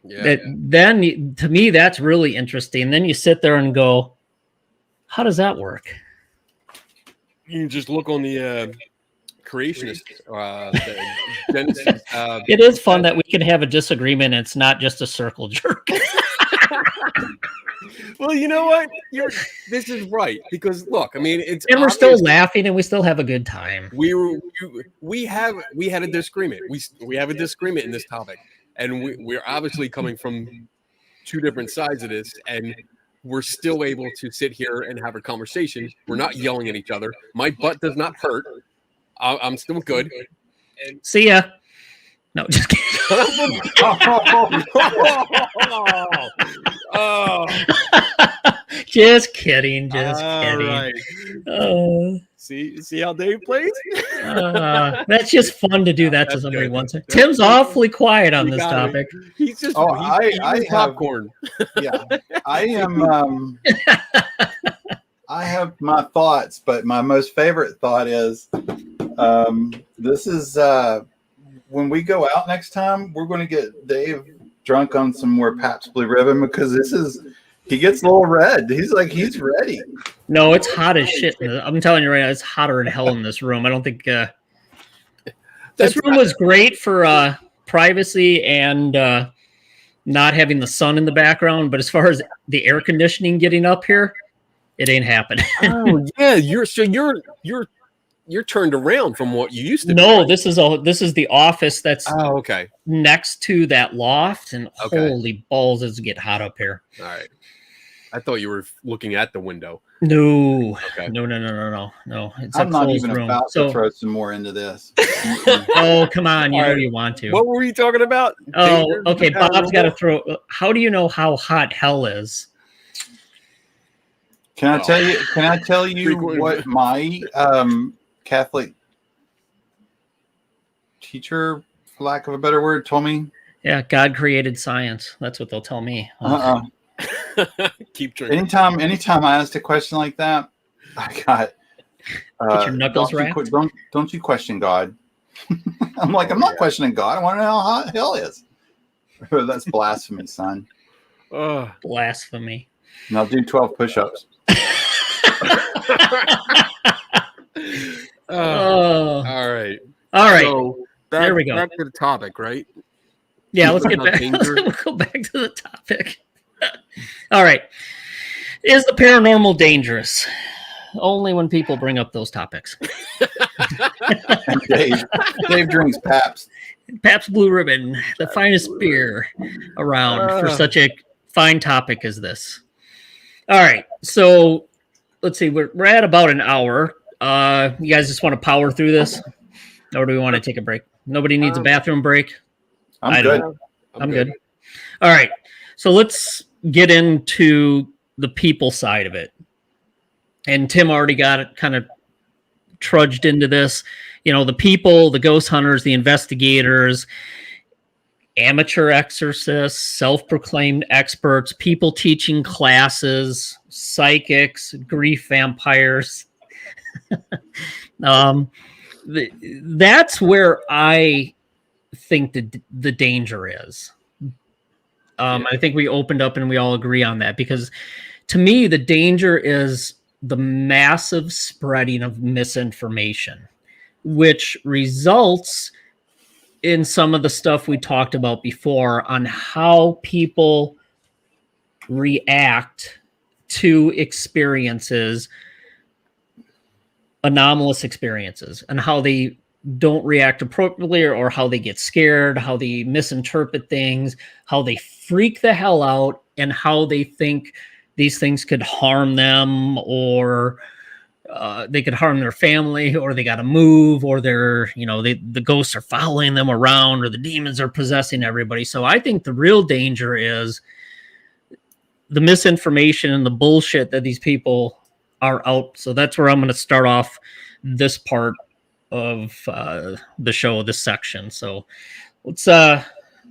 Speaker 3: Yeah.
Speaker 2: Then to me, that's really interesting. Then you sit there and go, how does that work?
Speaker 3: You can just look on the creationist, the Genesis.
Speaker 2: It is fun that we can have a disagreement. And it's not just a circle jerk.
Speaker 3: Well, you know what? This is right, because look, I mean,
Speaker 2: we're still laughing and we still have a good time.
Speaker 3: We had a disagreement. We have a disagreement in this topic, and we're obviously coming from two different sides of this, and we're still able to sit here and have a conversation. We're not yelling at each other. My butt does not hurt. I'm still good.
Speaker 2: See ya. No, just kidding.
Speaker 3: Oh.
Speaker 2: Just kidding. Just kidding.
Speaker 3: Right. See how Dave plays?
Speaker 2: That's just fun to do that to somebody once. Tim's awfully quiet on this topic.
Speaker 3: He's just
Speaker 4: I
Speaker 3: popcorn.
Speaker 4: Yeah, I am. I have my thoughts, but my most favorite thought is, this is when we go out next time, we're going to get Dave drunk on some more Pabst Blue Ribbon, because he gets a little red. He's ready.
Speaker 2: No, it's hot as shit. I'm telling you right now, it's hotter than hell in this room. I don't think this room was great for privacy and not having the sun in the background. But as far as the air conditioning getting up here, it ain't happening.
Speaker 3: Oh yeah, you're turned around from what you used to.
Speaker 2: No,
Speaker 3: be, right?
Speaker 2: this is the office that's
Speaker 3: okay
Speaker 2: next to that loft, and holy balls, does it get hot up here.
Speaker 3: All right. I thought you were looking at the window.
Speaker 2: No.
Speaker 3: Okay.
Speaker 2: No. It's
Speaker 4: I'm
Speaker 2: a
Speaker 4: not
Speaker 2: closed
Speaker 4: even
Speaker 2: room.
Speaker 4: about to throw some more into this.
Speaker 2: Oh, come on. You know you want to.
Speaker 3: What were we talking about?
Speaker 2: Oh, okay. Bob's got to throw. How do you know how hot hell is?
Speaker 4: Can I tell you what my Catholic teacher, for lack of a better word, told me?
Speaker 2: Yeah, God created science. That's what they'll tell me.
Speaker 3: Keep drinking.
Speaker 4: Anytime I asked a question like that, I got
Speaker 2: get your knuckles wrapped.
Speaker 4: Don't you question God? I'm like, I'm not questioning God. I want to know how hot hell is. That's blasphemy, son.
Speaker 2: Blasphemy.
Speaker 4: And I'll do 12 push-ups.
Speaker 2: Oh,
Speaker 3: all right.
Speaker 2: all right.
Speaker 3: So
Speaker 2: There we go.
Speaker 3: Back to the topic, right?
Speaker 2: Yeah, let's get
Speaker 3: About
Speaker 2: back.
Speaker 3: danger.
Speaker 2: We'll go back to the topic. All right. Is the paranormal dangerous? Only when people bring up those topics.
Speaker 4: Dave drinks Paps.
Speaker 2: Pabst Blue Ribbon, the finest beer around for such a fine topic as this. All right. So let's see. We're at about an hour. You guys just want to power through this? Or do we want to take a break? Nobody needs a bathroom break?
Speaker 4: I'm good.
Speaker 2: I'm good. All right. So let's get into the people side of it. And Tim already got it kind of trudged into this. You know, the people, the ghost hunters, the investigators, amateur exorcists, self-proclaimed experts, people teaching classes, psychics, grief vampires. That's where I think the danger is. I think we opened up and we all agree on that, because to me, the danger is the massive spreading of misinformation, which results in some of the stuff we talked about before on how people react to experiences, anomalous experiences, and how they don't react appropriately, or how they get scared, how they misinterpret things, how they freak the hell out, and how they think these things could harm them, or they could harm their family, or they got to move, or they're, you know, the ghosts are following them around, or the demons are possessing everybody. So I think the real danger is the misinformation and the bullshit that these people are out. So that's where I'm going to start off this part of the show, this section. So let's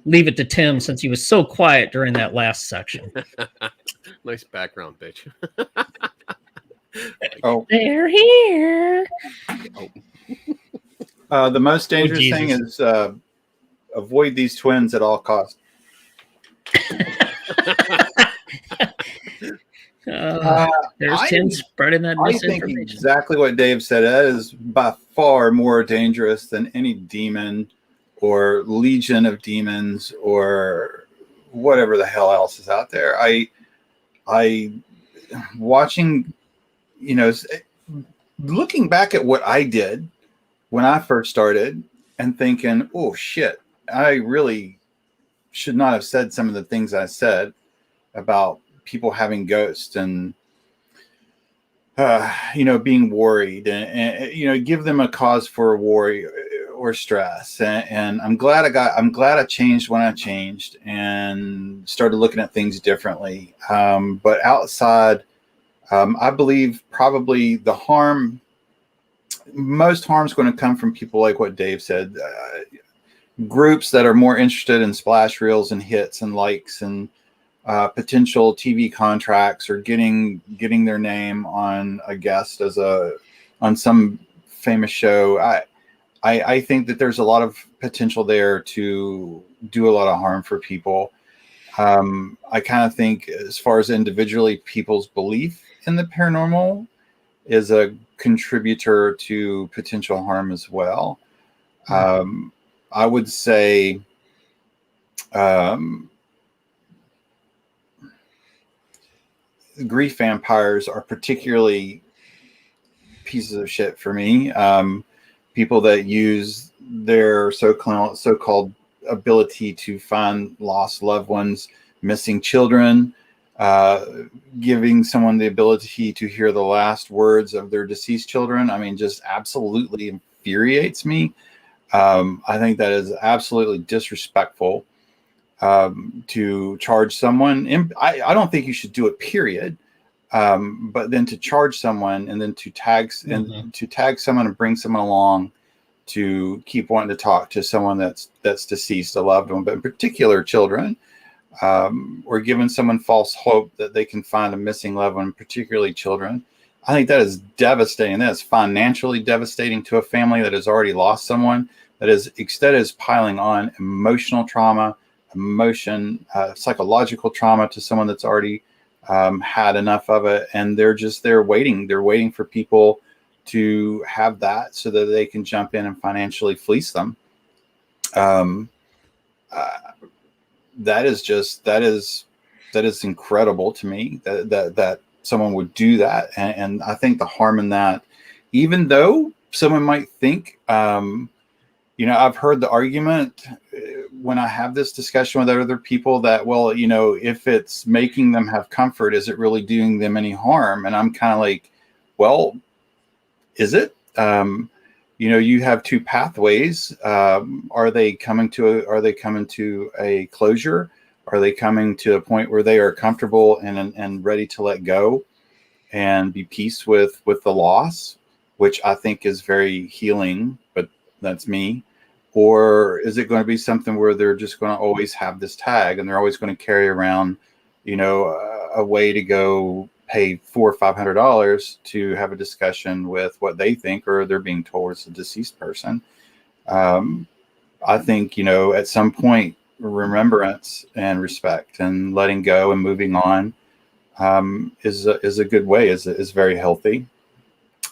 Speaker 2: leave it to Tim, since he was so quiet during that last section.
Speaker 3: Nice background, bitch.
Speaker 4: Oh,
Speaker 2: They're here.
Speaker 4: the most dangerous thing is avoid these twins at all costs.
Speaker 2: There's Tim spreading that
Speaker 4: I think
Speaker 2: misinformation.
Speaker 4: exactly what Dave said. That is by far more dangerous than any demon or legion of demons or whatever the hell else is out there. I watching, you know, looking back at what I did when I first started and thinking, oh shit, I really should not have said some of the things I said about people having ghosts and you know, being worried and you know, give them a cause for worry or stress. And I'm glad I changed when I changed and started looking at things differently. But outside, I believe probably most harm is going to come from people like what Dave said, groups that are more interested in splash reels and hits and likes and potential TV contracts, or getting their name on a guest on some famous show. I think that there's a lot of potential there to do a lot of harm for people. I kind of think, as far as individually, people's belief in the paranormal is a contributor to potential harm as well. I would say grief vampires are particularly pieces of shit for me. People that use their so-called ability to find lost loved ones, missing children, giving someone the ability to hear the last words of their deceased children. I mean, just absolutely infuriates me. I think that is absolutely disrespectful. To charge someone, and I don't think you should do it, period. But then to charge someone and then to tag someone and bring someone along to keep wanting to talk to someone that's deceased, a loved one, but in particular children, or giving someone false hope that they can find a missing loved one, particularly children. I think that is devastating. That is financially devastating to a family that has already lost someone. That is piling on emotional trauma, psychological trauma to someone that's already had enough of it, and they're waiting. They're waiting for people to have that so that they can jump in and financially fleece them. Um, uh, that is incredible to me that someone would do that, and I think the harm in that, even though someone might think, I've heard the argument when I have this discussion with other people that, well, if it's making them have comfort, is it really doing them any harm? And I'm kind of like, well, is it? You have two pathways. Are they coming to a closure? Are they coming to a point where they are comfortable and ready to let go and be peace with the loss, which I think is very healing, but that's me. Or is it going to be something where they're just going to always have this tag and they're always going to carry around, a way to go pay $400 or $500 to have a discussion with what they think, or they're being told it's a deceased person. I think, at some point, remembrance and respect and letting go and moving on is a good way, is very healthy.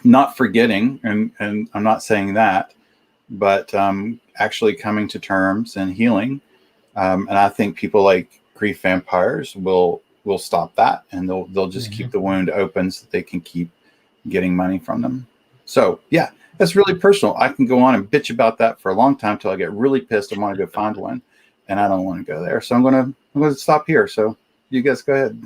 Speaker 4: Not forgetting, and I'm not saying that, but actually coming to terms and healing. And I think people like grief vampires will stop that, and they'll just keep the wound open so that they can keep getting money from them. So yeah, that's really personal. I can go on and bitch about that for a long time till I get really pissed and want to go find one, and I don't want to go there. So I'm gonna stop here. So you guys go ahead.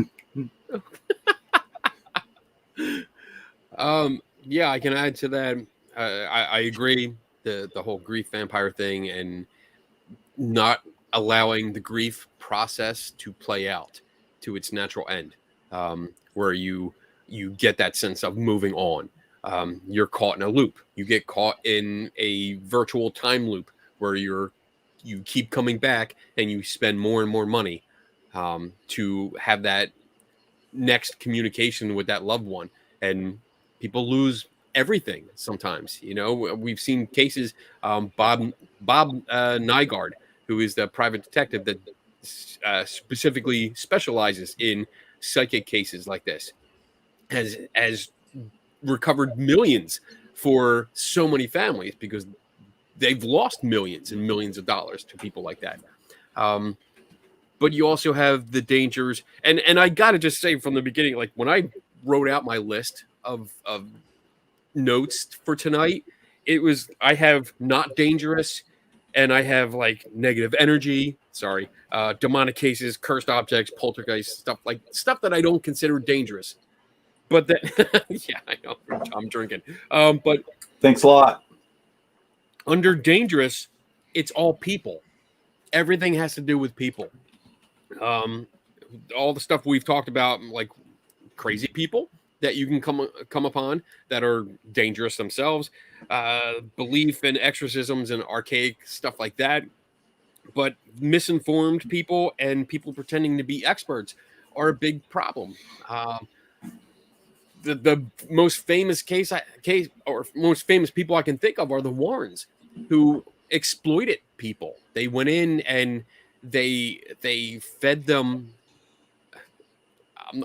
Speaker 3: Yeah, I can add to that. I agree. The whole grief vampire thing and not allowing the grief process to play out to its natural end, where you get that sense of moving on. You're caught in a loop. You get caught in a virtual time loop where you keep coming back and you spend more and more money to have that next communication with that loved one, and people lose everything sometimes. We've seen cases. Bob Nygaard, who is the private detective that specifically specializes in psychic cases like this, has recovered millions for so many families because they've lost millions and millions of dollars to people like that. But you also have the dangers, and I gotta just say from the beginning, like when I wrote out my list of notes for tonight, I have not dangerous, and I have like negative energy, demonic cases, cursed objects, poltergeist stuff that I don't consider dangerous. But that, yeah, I know I'm drinking. But
Speaker 4: Thanks a lot.
Speaker 3: Under dangerous, it's all people. Everything has to do with people. All the stuff we've talked about, like crazy people that you can come upon that are dangerous themselves, belief in exorcisms and archaic stuff like that. But misinformed people and people pretending to be experts are a big problem. The most famous case or most famous people I can think of are the Warrens, who exploited people. They went in and they fed them.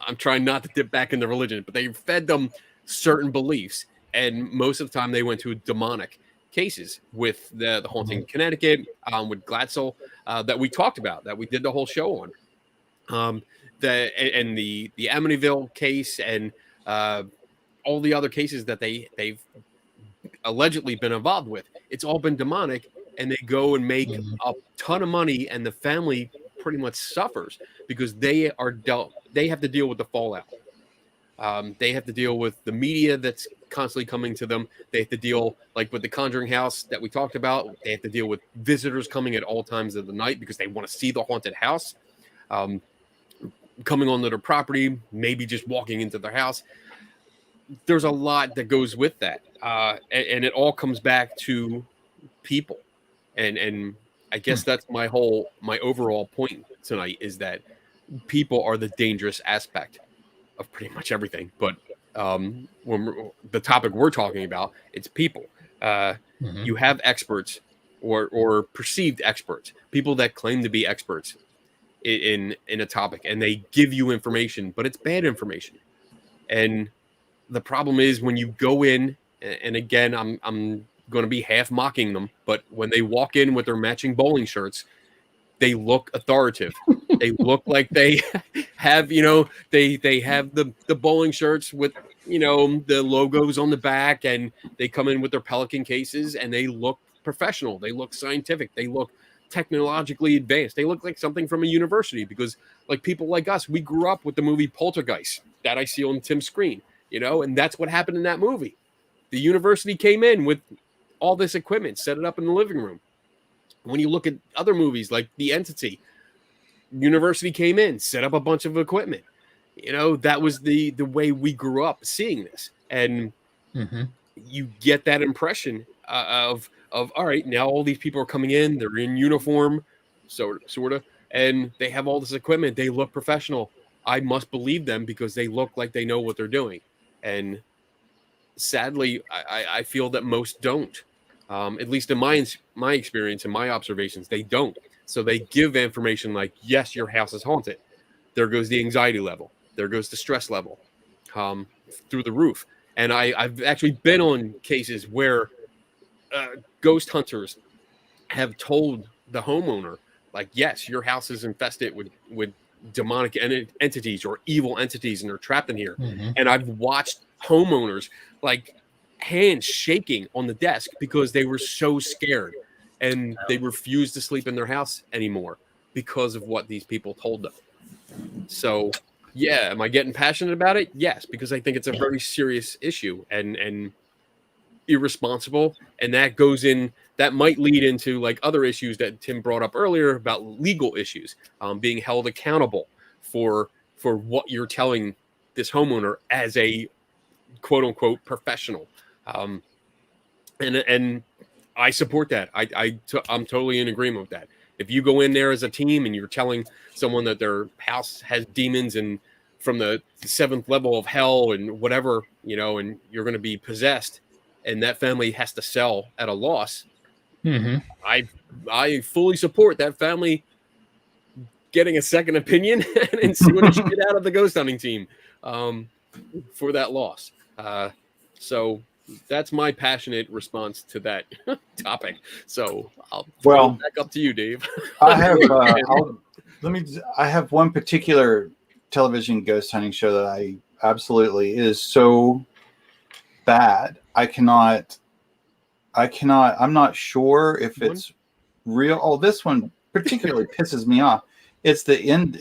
Speaker 3: I'm trying not to dip back into religion, but they fed them certain beliefs, and most of the time they went to demonic cases with the haunting in Connecticut, with Glatzel, that we talked about, that we did the whole show on, the Amityville case, and all the other cases that they've allegedly been involved with. It's all been demonic, and they go and make a ton of money, and the family pretty much suffers because they have to deal with the fallout. They have to deal with the media that's constantly coming to them. They have to deal, like with the Conjuring house that we talked about, they have to deal with visitors coming at all times of the night because they want to see the haunted house, coming onto their property, maybe just walking into their house. There's a lot that goes with that, and it all comes back to people. And I guess that's my overall point tonight, is that people are the dangerous aspect of pretty much everything. But when the topic we're talking about, it's people. You have experts or perceived experts, people that claim to be experts, in a topic, and they give you information, but it's bad information. And the problem is when you go in, and again, I'm going to be half mocking them, but when they walk in with their matching bowling shirts, they look authoritative. They look like they have, they have the bowling shirts with, the logos on the back, and they come in with their Pelican cases, and they look professional. They look scientific. They look technologically advanced. They look like something from a university, because like people like us, we grew up with the movie Poltergeist that I see on Tim's screen, and that's what happened in that movie. The university came in with all this equipment, set it up in the living room. When you look at other movies like The Entity, university came in, set up a bunch of equipment. That was the way we grew up seeing this. And you get that impression of all right, now all these people are coming in, they're in uniform, sort of, and they have all this equipment. They look professional. I must believe them because they look like they know what they're doing. And sadly, I feel that most don't. At least in my experience and my observations, they don't. So they give information like, yes, your house is haunted. There goes the anxiety level. There goes the stress level through the roof. And I've actually been on cases where ghost hunters have told the homeowner, like, yes, your house is infested with demonic entities or evil entities, and they're trapped in here. And I've watched homeowners like hands shaking on the desk because they were so scared, and they refused to sleep in their house anymore because of what these people told them. So yeah, am I getting passionate about it? Yes, because I think it's a very serious issue and irresponsible, and that might lead into like other issues that Tim brought up earlier about legal issues, being held accountable for what you're telling this homeowner as a quote unquote professional. And I support that. I'm totally in agreement with that. If you go in there as a team and you're telling someone that their house has demons and from the 7th level of hell and whatever, and you're going to be possessed, and that family has to sell at a loss, I fully support that family getting a second opinion and see what they should get out of the ghost hunting team for that loss. So that's my passionate response to that topic. So I'll throw it back up to you, Dave.
Speaker 4: I have I have one particular television ghost hunting show that I absolutely is so bad. I'm not sure if it's real. Oh, this one particularly pisses me off. It's the end.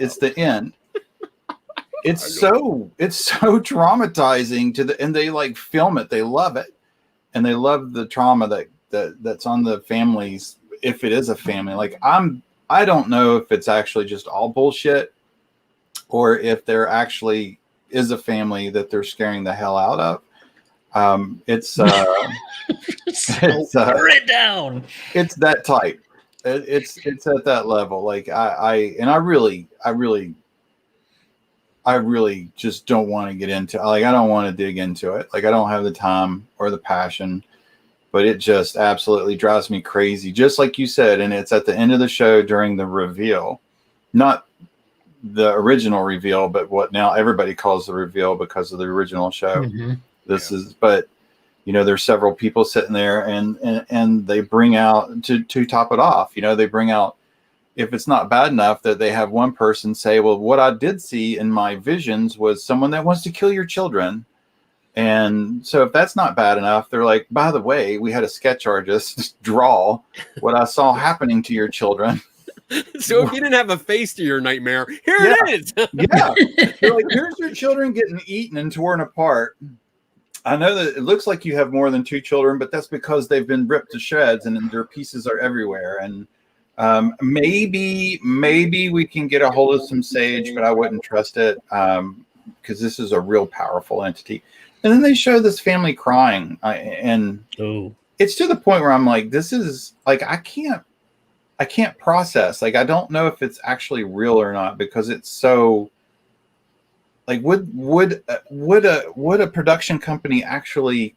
Speaker 4: It's so traumatizing and they like film it. They love it. And they love the trauma that's on the families. If it is a family, like I don't know if it's actually just all bullshit or if there actually is a family that they're scaring the hell out of. It's
Speaker 2: it down.
Speaker 4: It's that type. It's at that level. Like I really just don't want to get into, like, I don't want to dig into it. Like, I don't have the time or the passion, but it just absolutely drives me crazy. Just like you said, and it's at the end of the show during the reveal, not the original reveal, but what now everybody calls the reveal because of the original show. But there's several people sitting there and they bring out to top it off, they bring out, if it's not bad enough that they have one person say, well, what I did see in my visions was someone that wants to kill your children. And so if that's not bad enough, they're like, by the way, we had a sketch artist draw what I saw happening to your children.
Speaker 3: So if you didn't have a face to your nightmare, it is.
Speaker 4: They're like, here's your children getting eaten and torn apart. I know that it looks like you have more than 2 children, but that's because they've been ripped to shreds and their pieces are everywhere. And maybe we can get a hold of some sage, but I wouldn't trust it because this is a real powerful entity. And then they show this family crying, and it's to the point where I'm like, this is like, I can't process. Like, I don't know if it's actually real or not because it's so. Like, would a production company actually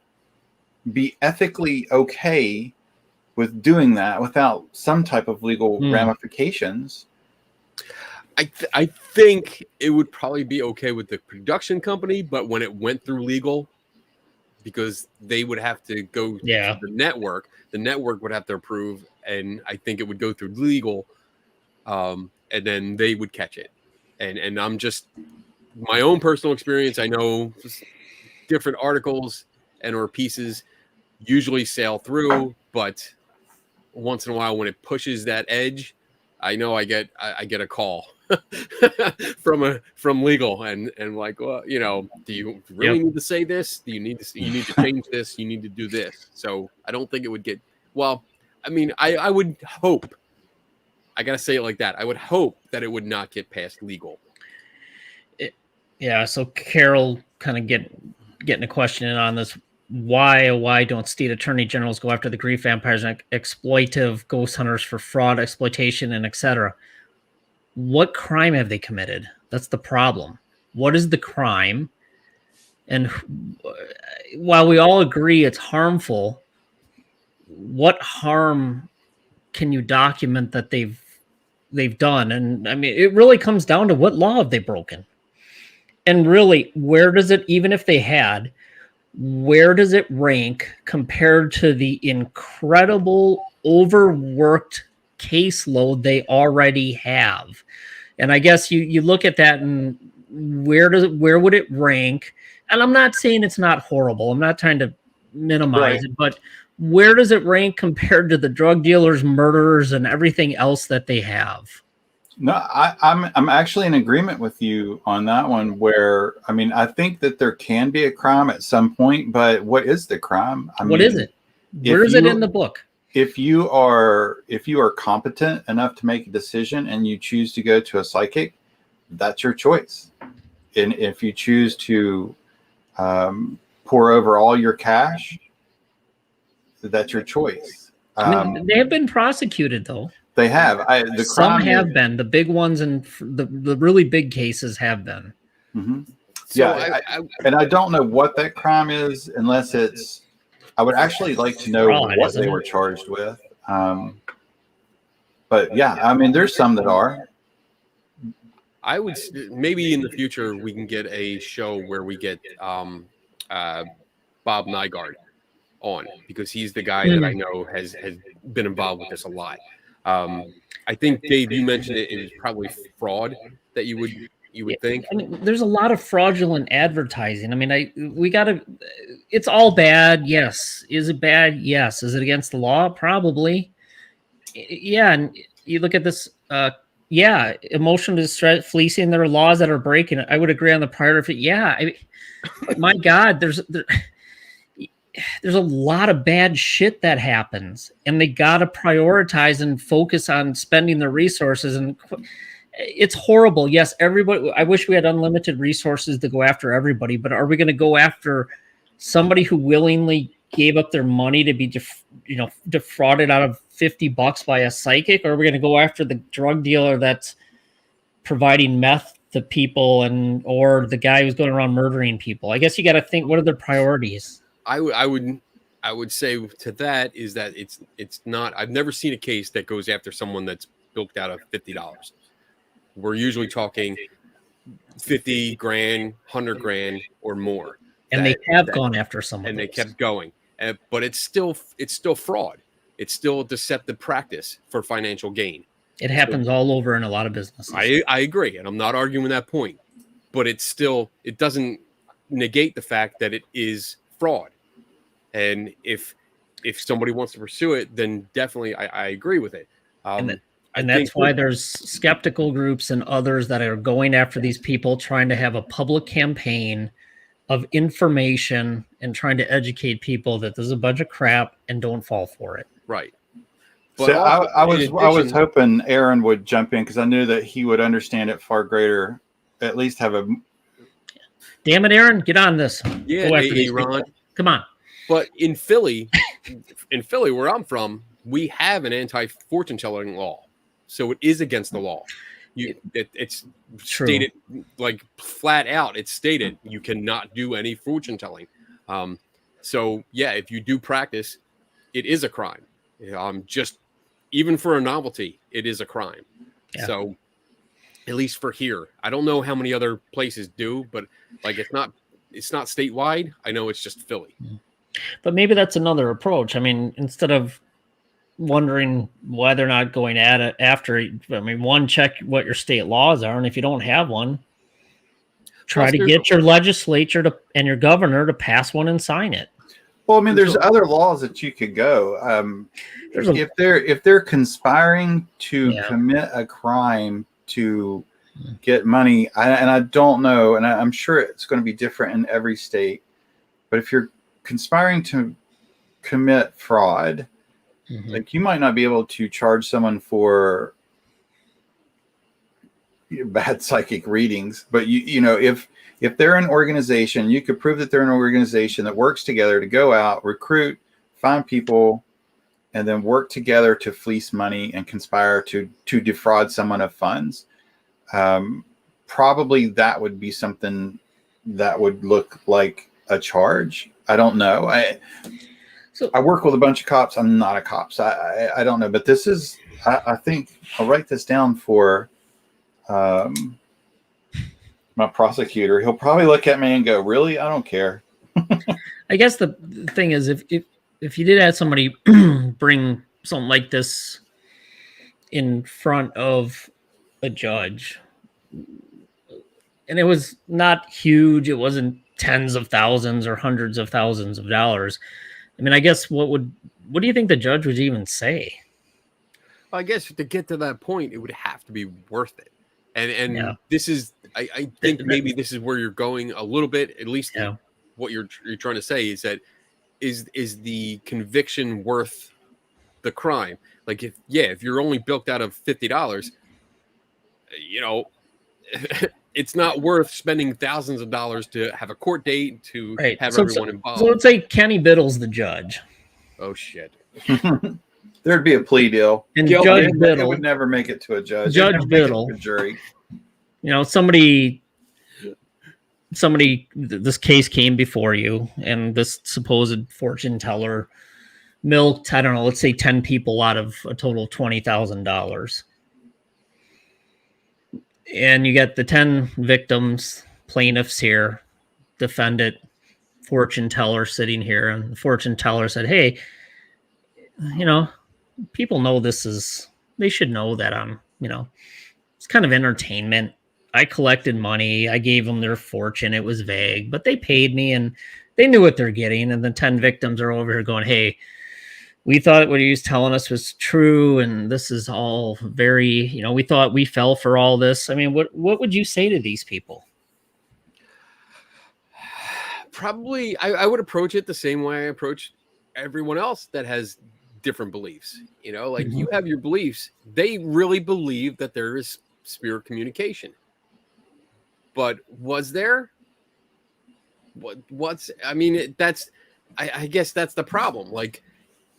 Speaker 4: be ethically okay with doing that without some type of legal ramifications?
Speaker 3: I think it would probably be okay with the production company, but when it went through legal, because they would have to go to the network would have to approve, and I think it would go through legal, and then they would catch it. And I'm just my own personal experience. I know different articles and or pieces usually sail through, but once in a while when it pushes that edge, I know I get a call from legal and like, well, you know, do you really need to say this? Do you need to change this? You need to do this. So I don't think it would get well. I mean, I would hope. I gotta say it like that. I would hope that it would not get past legal.
Speaker 2: Yeah. So Carol kind of getting a question in on this. Why don't state attorney generals go after the grief vampires and exploitive ghost hunters for fraud, exploitation, and etc.? What crime have they committed? That's the problem. What is the crime? And while we all agree it's harmful, what harm can you document that they've done? And I mean, it really comes down to what law have they broken? And really, where does it, even if they had, where does it rank compared to the incredible overworked caseload they already have? And I guess you look at that and where would it rank? And I'm not saying it's not horrible. I'm not trying to minimize it, but where does it rank compared to the drug dealers, murderers, and everything else that they have?
Speaker 4: No, I'm actually in agreement with you on that one. Where I mean, I think that there can be a crime at some point, but what is the crime?
Speaker 2: What is it? Where is it in the book?
Speaker 4: If you are competent enough to make a decision and you choose to go to a psychic, that's your choice. And if you choose to pour over all your cash, that's your choice.
Speaker 2: I mean, they have been prosecuted, though.
Speaker 4: They have.
Speaker 2: Some have been. The big ones and the really big cases have been.
Speaker 4: Mm-hmm.
Speaker 3: So
Speaker 4: yeah, and I don't know what that crime is unless it's. I would actually like to know what they were charged with. But yeah, I mean, there's some that are.
Speaker 3: I would maybe in the future we can get a show where we get Bob Nygaard on, because he's the guy that I know has been involved with this a lot. I think Dave, you mentioned it was probably fraud that you would think.
Speaker 2: I mean, there's a lot of fraudulent advertising. I mean, we gotta. It's all bad. Yes. Is it bad? Yes. Is it against the law? Probably. Yeah. And you look at this. Emotional distress, fleecing. There are laws that are breaking. I would agree on the prior of it. Yeah. My God, there's a lot of bad shit that happens, and they got to prioritize and focus on spending their resources. And it's horrible. Yes, everybody. I wish we had unlimited resources to go after everybody, but are we going to go after somebody who willingly gave up their money to be, defrauded out of $50 by a psychic, or are we going to go after the drug dealer that's providing meth to people, or the guy who's going around murdering people? I guess you got to think, what are their priorities?
Speaker 3: I would say to that is that it's not. I've never seen a case that goes after someone that's bilked out of $50. We're usually talking 50 grand, 100 grand, or more.
Speaker 2: And they have gone after someone,
Speaker 3: and they kept going. But it's still fraud. It's still a deceptive practice for financial gain.
Speaker 2: It happens all over in a lot of businesses.
Speaker 3: I agree, and I'm not arguing that point. But it doesn't negate the fact that it is fraud. And if somebody wants to pursue it, then definitely I agree with it.
Speaker 2: And that's why there's skeptical groups and others that are going after these people, trying to have a public campaign of information and trying to educate people that this is a bunch of crap and don't fall for it.
Speaker 3: Right.
Speaker 4: But so I was hoping Aaron would jump in, because I knew that he would understand it far greater. At least have a.
Speaker 2: Damn it, Aaron, get on this.
Speaker 3: Yeah, Ron.
Speaker 2: Come on.
Speaker 3: But in Philly, where I'm from, we have an anti-fortune telling law, so it is against the law. It's
Speaker 2: true.
Speaker 3: Stated like flat out. It's stated you cannot do any fortune telling. So yeah, if you do practice, it is a crime. Just even for a novelty, it is a crime. Yeah. So at least for here. I don't know how many other places do, but like it's not statewide. I know it's just Philly.
Speaker 2: But maybe that's another approach. I mean, instead of wondering why they're not going at it after, I mean, one, check what your state laws are, and if you don't have one, try
Speaker 3: Plus,
Speaker 2: to get your legislature to and your governor to pass one and sign it.
Speaker 4: Well, I mean, there's other laws that you could go. If they're conspiring to commit a crime to get money, and I don't know, and I'm sure it's going to be different in every state. But if you're conspiring to commit fraud, like you might not be able to charge someone for bad psychic readings, but you know, if they're an organization, you could prove that they're an organization that works together to go out, recruit, find people, and then work together to fleece money and conspire to defraud someone of funds. Probably that would be something that would look like a charge. I don't know. I work with a bunch of cops. I'm not a cop, so I don't know. But this is, I think I'll write this down for my prosecutor. He'll probably look at me and go, "Really? I don't care."
Speaker 2: I guess the thing is, if you did have somebody bring something like this in front of a judge, and it was not huge, it wasn't tens of thousands or hundreds of thousands of dollars. I mean, I guess what do you think the judge would even say?
Speaker 3: I guess to get to that point, it would have to be worth it. And this is, I think maybe this is where you're going a little bit, at least what you're trying to say is that is the conviction worth the crime? Like if you're only bilked out of $50, you know, it's not worth spending thousands of dollars to have a court date to have everyone involved.
Speaker 2: So let's say Kenny Biddle's the judge.
Speaker 3: Oh shit.
Speaker 4: There'd be a plea deal.
Speaker 2: And Judge Biddle
Speaker 4: would never make it to a judge.
Speaker 2: Judge Biddle,
Speaker 4: a jury.
Speaker 2: You know, somebody, this case came before you, and this supposed fortune teller milked, I don't know, let's say 10 people out of a total of $20,000. And you got the 10 victims, plaintiffs here, defendant, fortune teller sitting here, and the fortune teller said, "Hey, you know, people know they should know that it's kind of entertainment. I collected money. I gave them their fortune. It was vague, but they paid me and they knew what they're getting." And the 10 victims are over here going, "Hey, we thought what he was telling us was true. And this is all very, we thought we fell for all this." I mean, what would you say to these people?
Speaker 3: Probably, I would approach it the same way I approach everyone else that has different beliefs. You know, like you have your beliefs. They really believe that there is spirit communication. But was there? I guess that's the problem. Like,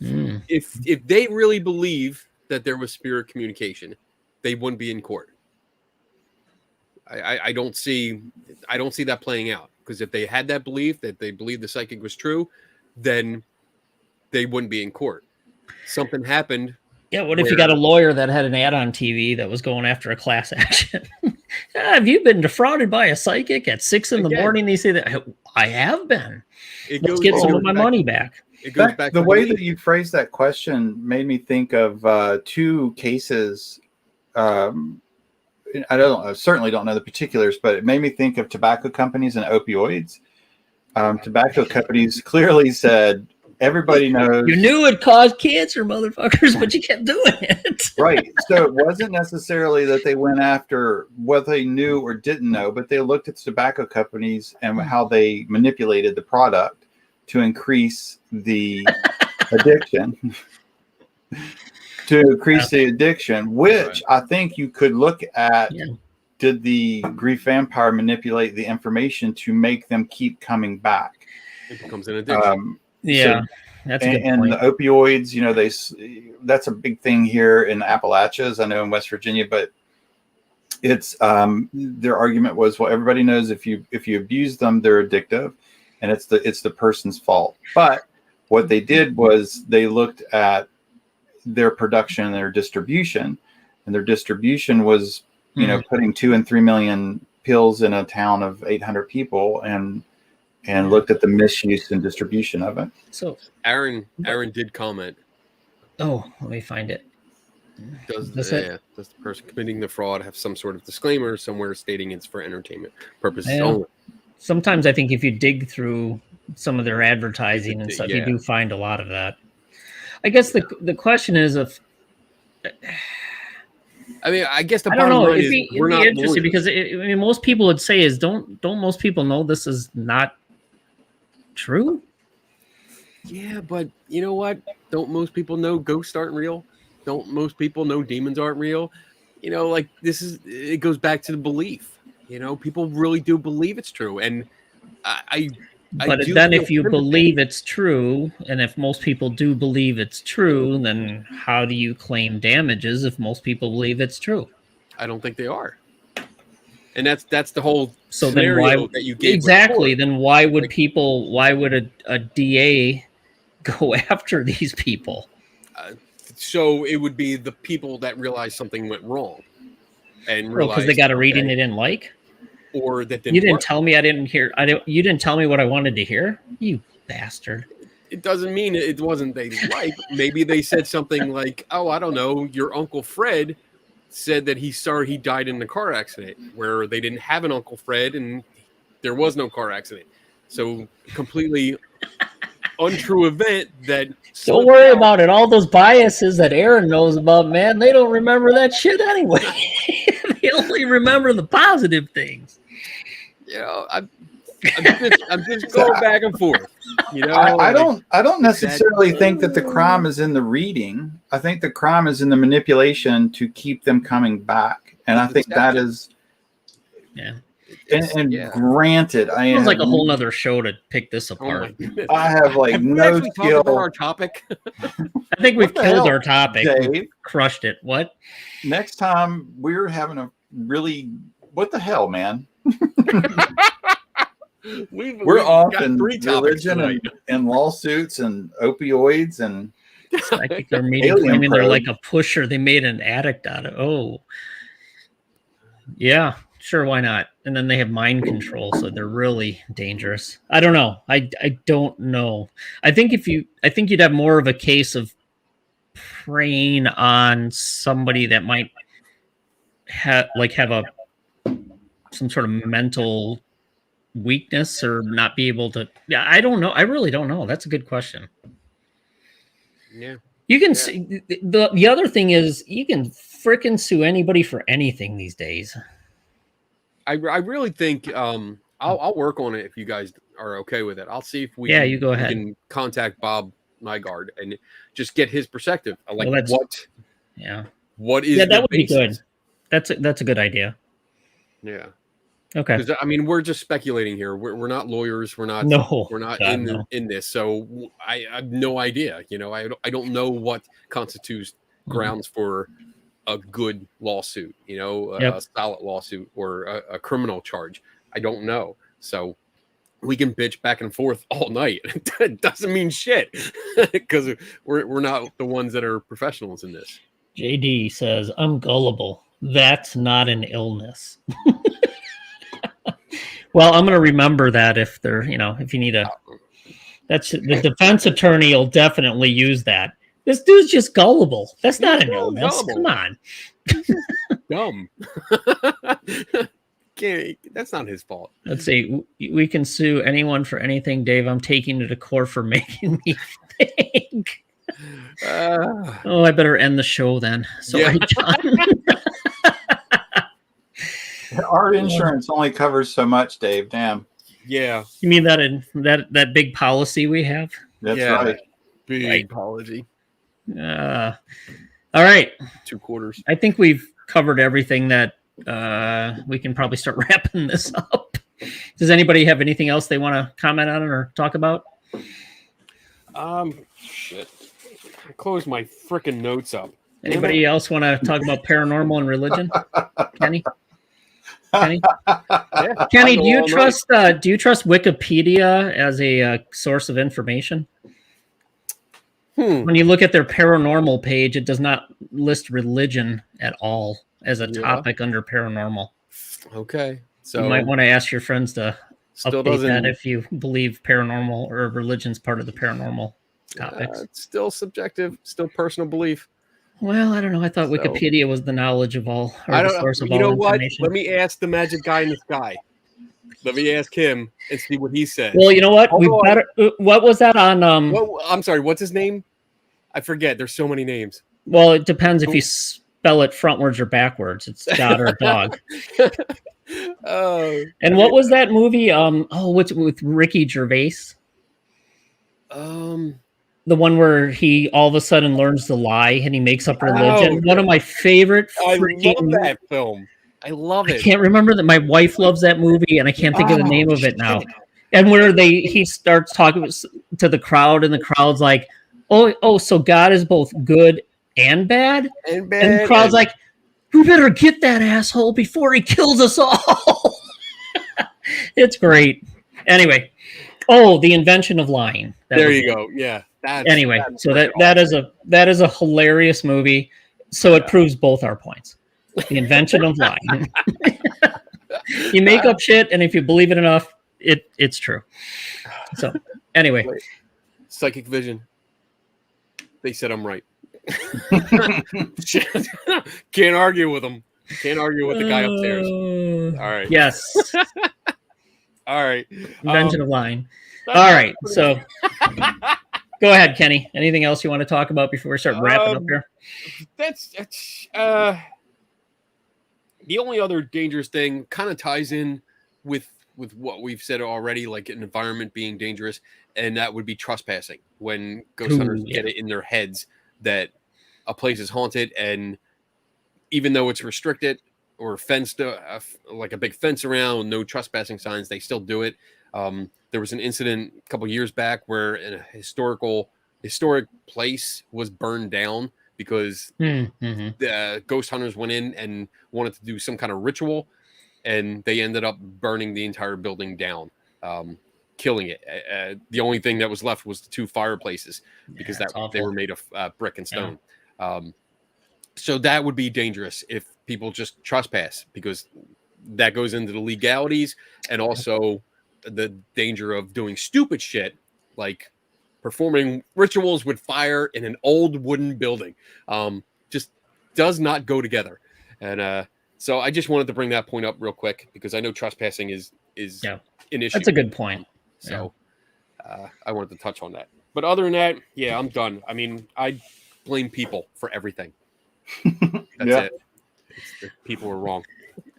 Speaker 3: if they really believe that there was spirit communication, they wouldn't be in court. I don't see that playing out, because if they had that belief, that they believed the psychic was true, then they wouldn't be in court. Something happened.
Speaker 2: Yeah, what if you got a lawyer that had an ad on TV that was going after a class action? Have you been defrauded by a psychic at 6 a.m? They say that I have been. Let's get some of my money back.
Speaker 3: It goes back
Speaker 4: the way that you phrased that question made me think of two cases. I certainly don't know the particulars, but it made me think of tobacco companies and opioids. Tobacco companies clearly said, everybody knows.
Speaker 2: You knew it caused cancer, motherfuckers, but you kept doing it.
Speaker 4: Right. So it wasn't necessarily that they went after what they knew or didn't know, but they looked at the tobacco companies and how they manipulated the product to increase the addiction. Which I think you could look at. Yeah. Did the grief vampire manipulate the information to make them keep coming back?
Speaker 3: It becomes an addiction.
Speaker 2: That's a good point.
Speaker 4: And the opioids, that's a big thing here in the Appalachians. I know in West Virginia, but it's their argument was, well, everybody knows if you abuse them, they're addictive, and it's the person's fault. But what they did was they looked at their production and their distribution, and their distribution was putting 2 and 3 million pills in a town of 800 people and looked at the misuse and distribution of it.
Speaker 2: So
Speaker 3: Aaron did comment.
Speaker 2: oh, let me find it.
Speaker 3: Does the person committing the fraud have some sort of disclaimer somewhere stating it's for entertainment purposes only?
Speaker 2: Sometimes I think if you dig through some of their advertising and stuff, you do find a lot of that. I guess the question is if.
Speaker 3: I mean, I guess the
Speaker 2: I don't
Speaker 3: bottom
Speaker 2: know.
Speaker 3: line
Speaker 2: It'd
Speaker 3: is
Speaker 2: be
Speaker 3: we're not
Speaker 2: interesting
Speaker 3: lawyers.
Speaker 2: because I mean, most people would say is don't most people know this is not true?
Speaker 3: Yeah, but you know what? Don't most people know ghosts aren't real? Don't most people know demons aren't real? Like it goes back to the belief. People really do believe it's true, and I
Speaker 2: But
Speaker 3: do
Speaker 2: then
Speaker 3: feel
Speaker 2: if you
Speaker 3: sympathy.
Speaker 2: believe it's true, and if most people do believe it's true, then how do you claim damages if most people believe it's true?
Speaker 3: I don't think they are. And that's the whole
Speaker 2: So then
Speaker 3: scenario
Speaker 2: why
Speaker 3: that you gave
Speaker 2: exactly?
Speaker 3: before.
Speaker 2: Then why would a DA go after these people?
Speaker 3: So it would be the people that realized something went wrong and
Speaker 2: Well,
Speaker 3: realized
Speaker 2: because they got a reading they didn't like.
Speaker 3: or that didn't
Speaker 2: You didn't
Speaker 3: work.
Speaker 2: tell me I didn't hear. You didn't tell me what I wanted to hear. You bastard.
Speaker 3: It doesn't mean it wasn't they like. Maybe they said something like, "Oh, I don't know, your Uncle Fred said that he's sorry he died in a car accident," where they didn't have an Uncle Fred and there was no car accident. So completely untrue event that.
Speaker 2: Don't worry about it. All those biases that Aaron knows about, man, they don't remember that shit anyway. They only remember the positive things.
Speaker 3: I'm just going back and forth.
Speaker 4: I don't necessarily think that the crime is in the reading. I think the crime is in the manipulation to keep them coming back, and I think that is.
Speaker 2: Yeah.
Speaker 4: And granted,
Speaker 2: it was like a whole nother show to pick this apart.
Speaker 4: I have no skill.
Speaker 3: About our topic.
Speaker 2: I think we've killed our topic.
Speaker 4: Dave?
Speaker 2: We've crushed it. What?
Speaker 4: Next time we're having a really what the hell, man? We're off in religion and lawsuits and opioids and
Speaker 2: psychic media claiming they're like a pusher. They made an addict out of. Oh, yeah. Sure, why not? And then they have mind control, so they're really dangerous. I don't know. I don't know. I think you'd have more of a case of preying on somebody that might have some sort of mental weakness or not be able to. Yeah, I don't know. I really don't know. That's a good question.
Speaker 3: Yeah.
Speaker 2: You can see the other thing is you can frickin' sue anybody for anything these days.
Speaker 3: I really think I'll work on it if you guys are okay with it. I'll see if we
Speaker 2: you go ahead.
Speaker 3: can contact Bob Nygaard and just get his perspective. Like what is
Speaker 2: that would be good. That's a good idea.
Speaker 3: Yeah.
Speaker 2: Okay.
Speaker 3: Because I mean, we're just speculating here. We're not lawyers. We're not in this. So I have no idea. I don't know what constitutes grounds for a good lawsuit, a solid lawsuit or a criminal charge. I don't know. So we can bitch back and forth all night. It doesn't mean shit because we're not the ones that are professionals in this.
Speaker 2: JD says, I'm gullible. That's not an illness. Well, I'm going to remember that if you need that's the defense attorney will definitely use that. This dude's just gullible. That's not an illness. Gullible. Come on.
Speaker 3: Dumb. That's not his fault.
Speaker 2: Let's see. We can sue anyone for anything, Dave. I'm taking you to court for making me think. I better end the show then. Sorry, John.
Speaker 4: Our insurance only covers so much, Dave. Damn.
Speaker 3: Yeah.
Speaker 2: You mean that in that big policy we have?
Speaker 4: That's right.
Speaker 3: Big policy.
Speaker 2: All right.
Speaker 3: 2/4.
Speaker 2: I think we've covered everything that we can probably start wrapping this up. Does anybody have anything else they want to comment on or talk about?
Speaker 3: Shit. I closed my freaking notes up.
Speaker 2: Anybody else want to talk about paranormal and religion? Kenny? Kenny, do you trust Wikipedia as a source of information? When you look at their paranormal page, it does not list religion at all. as a
Speaker 3: Yeah.
Speaker 2: topic under paranormal.
Speaker 3: Okay. So
Speaker 2: You might want to ask your friends to
Speaker 3: still
Speaker 2: update that
Speaker 3: doesn't.
Speaker 2: if you believe paranormal or religion's part of the paranormal topics.
Speaker 3: It's still subjective, still personal belief.
Speaker 2: Well, I don't know. I thought
Speaker 3: So-
Speaker 2: Wikipedia was the knowledge of all, or
Speaker 3: I
Speaker 2: the
Speaker 3: don't know.
Speaker 2: source of
Speaker 3: You
Speaker 2: all
Speaker 3: know what?
Speaker 2: information.
Speaker 3: Let me ask the magic guy in the sky. Let me ask him and see what he says.
Speaker 2: Well, you know what? We
Speaker 3: Hold on.
Speaker 2: better. What was that on?
Speaker 3: Well, I'm sorry. What's his name? I forget. There's so many names.
Speaker 2: Well, it depends if you spell it frontwards or backwards. It's God or dog.
Speaker 3: Oh.
Speaker 2: And what was that movie? What's with Ricky Gervais? The one where he all of a sudden learns to lie and he makes up religion. One of my favorite
Speaker 3: I
Speaker 2: freaking.
Speaker 3: love that film. I love
Speaker 2: I
Speaker 3: it.
Speaker 2: can't remember that. My wife loves that movie, and I can't think of the name of it now. And where he starts talking to the crowd, and the crowd's like, "Oh, so God is both good and bad."
Speaker 3: And bad.
Speaker 2: And the crowd's like, "We better get that asshole before he kills us all." It's great. Anyway, the invention of lying.
Speaker 3: There you go. Yeah.
Speaker 2: Anyway, so that is a hilarious movie. So it proves both our points. The invention of lying. You make up shit, and if you believe it enough, it's true. So anyway,
Speaker 3: psychic vision. They said I'm right. Can't argue with them. Can't argue with the guy upstairs. All right.
Speaker 2: Yes.
Speaker 3: All right.
Speaker 2: Invention of lying. All right. So go ahead, Kenny. Anything else you want to talk about before we start wrapping up here?
Speaker 3: That's the only other dangerous thing kind of ties in with what we've said already, like an environment being dangerous, and that would be trespassing. When ghost hunters get it in their heads that a place is haunted, and even though it's restricted or fenced, like a big fence around with no trespassing signs, they still do it. There was an incident a couple years back where a historic place was burned down because the ghost hunters went in and wanted to do some kind of ritual, and they ended up burning the entire building down, killing it. The only thing that was left was the two fireplaces because they were made of brick and stone. Yeah. So that would be dangerous if people just trespass, because that goes into the legalities and also the danger of doing stupid shit like performing rituals with fire in an old wooden building. Just does not go together. And so I just wanted to bring that point up real quick because I know trespassing is an issue.
Speaker 2: That's a good point.
Speaker 3: So I wanted to touch on that. But other than that, yeah, I'm done. I mean, I blame people for everything. That's it. People are wrong.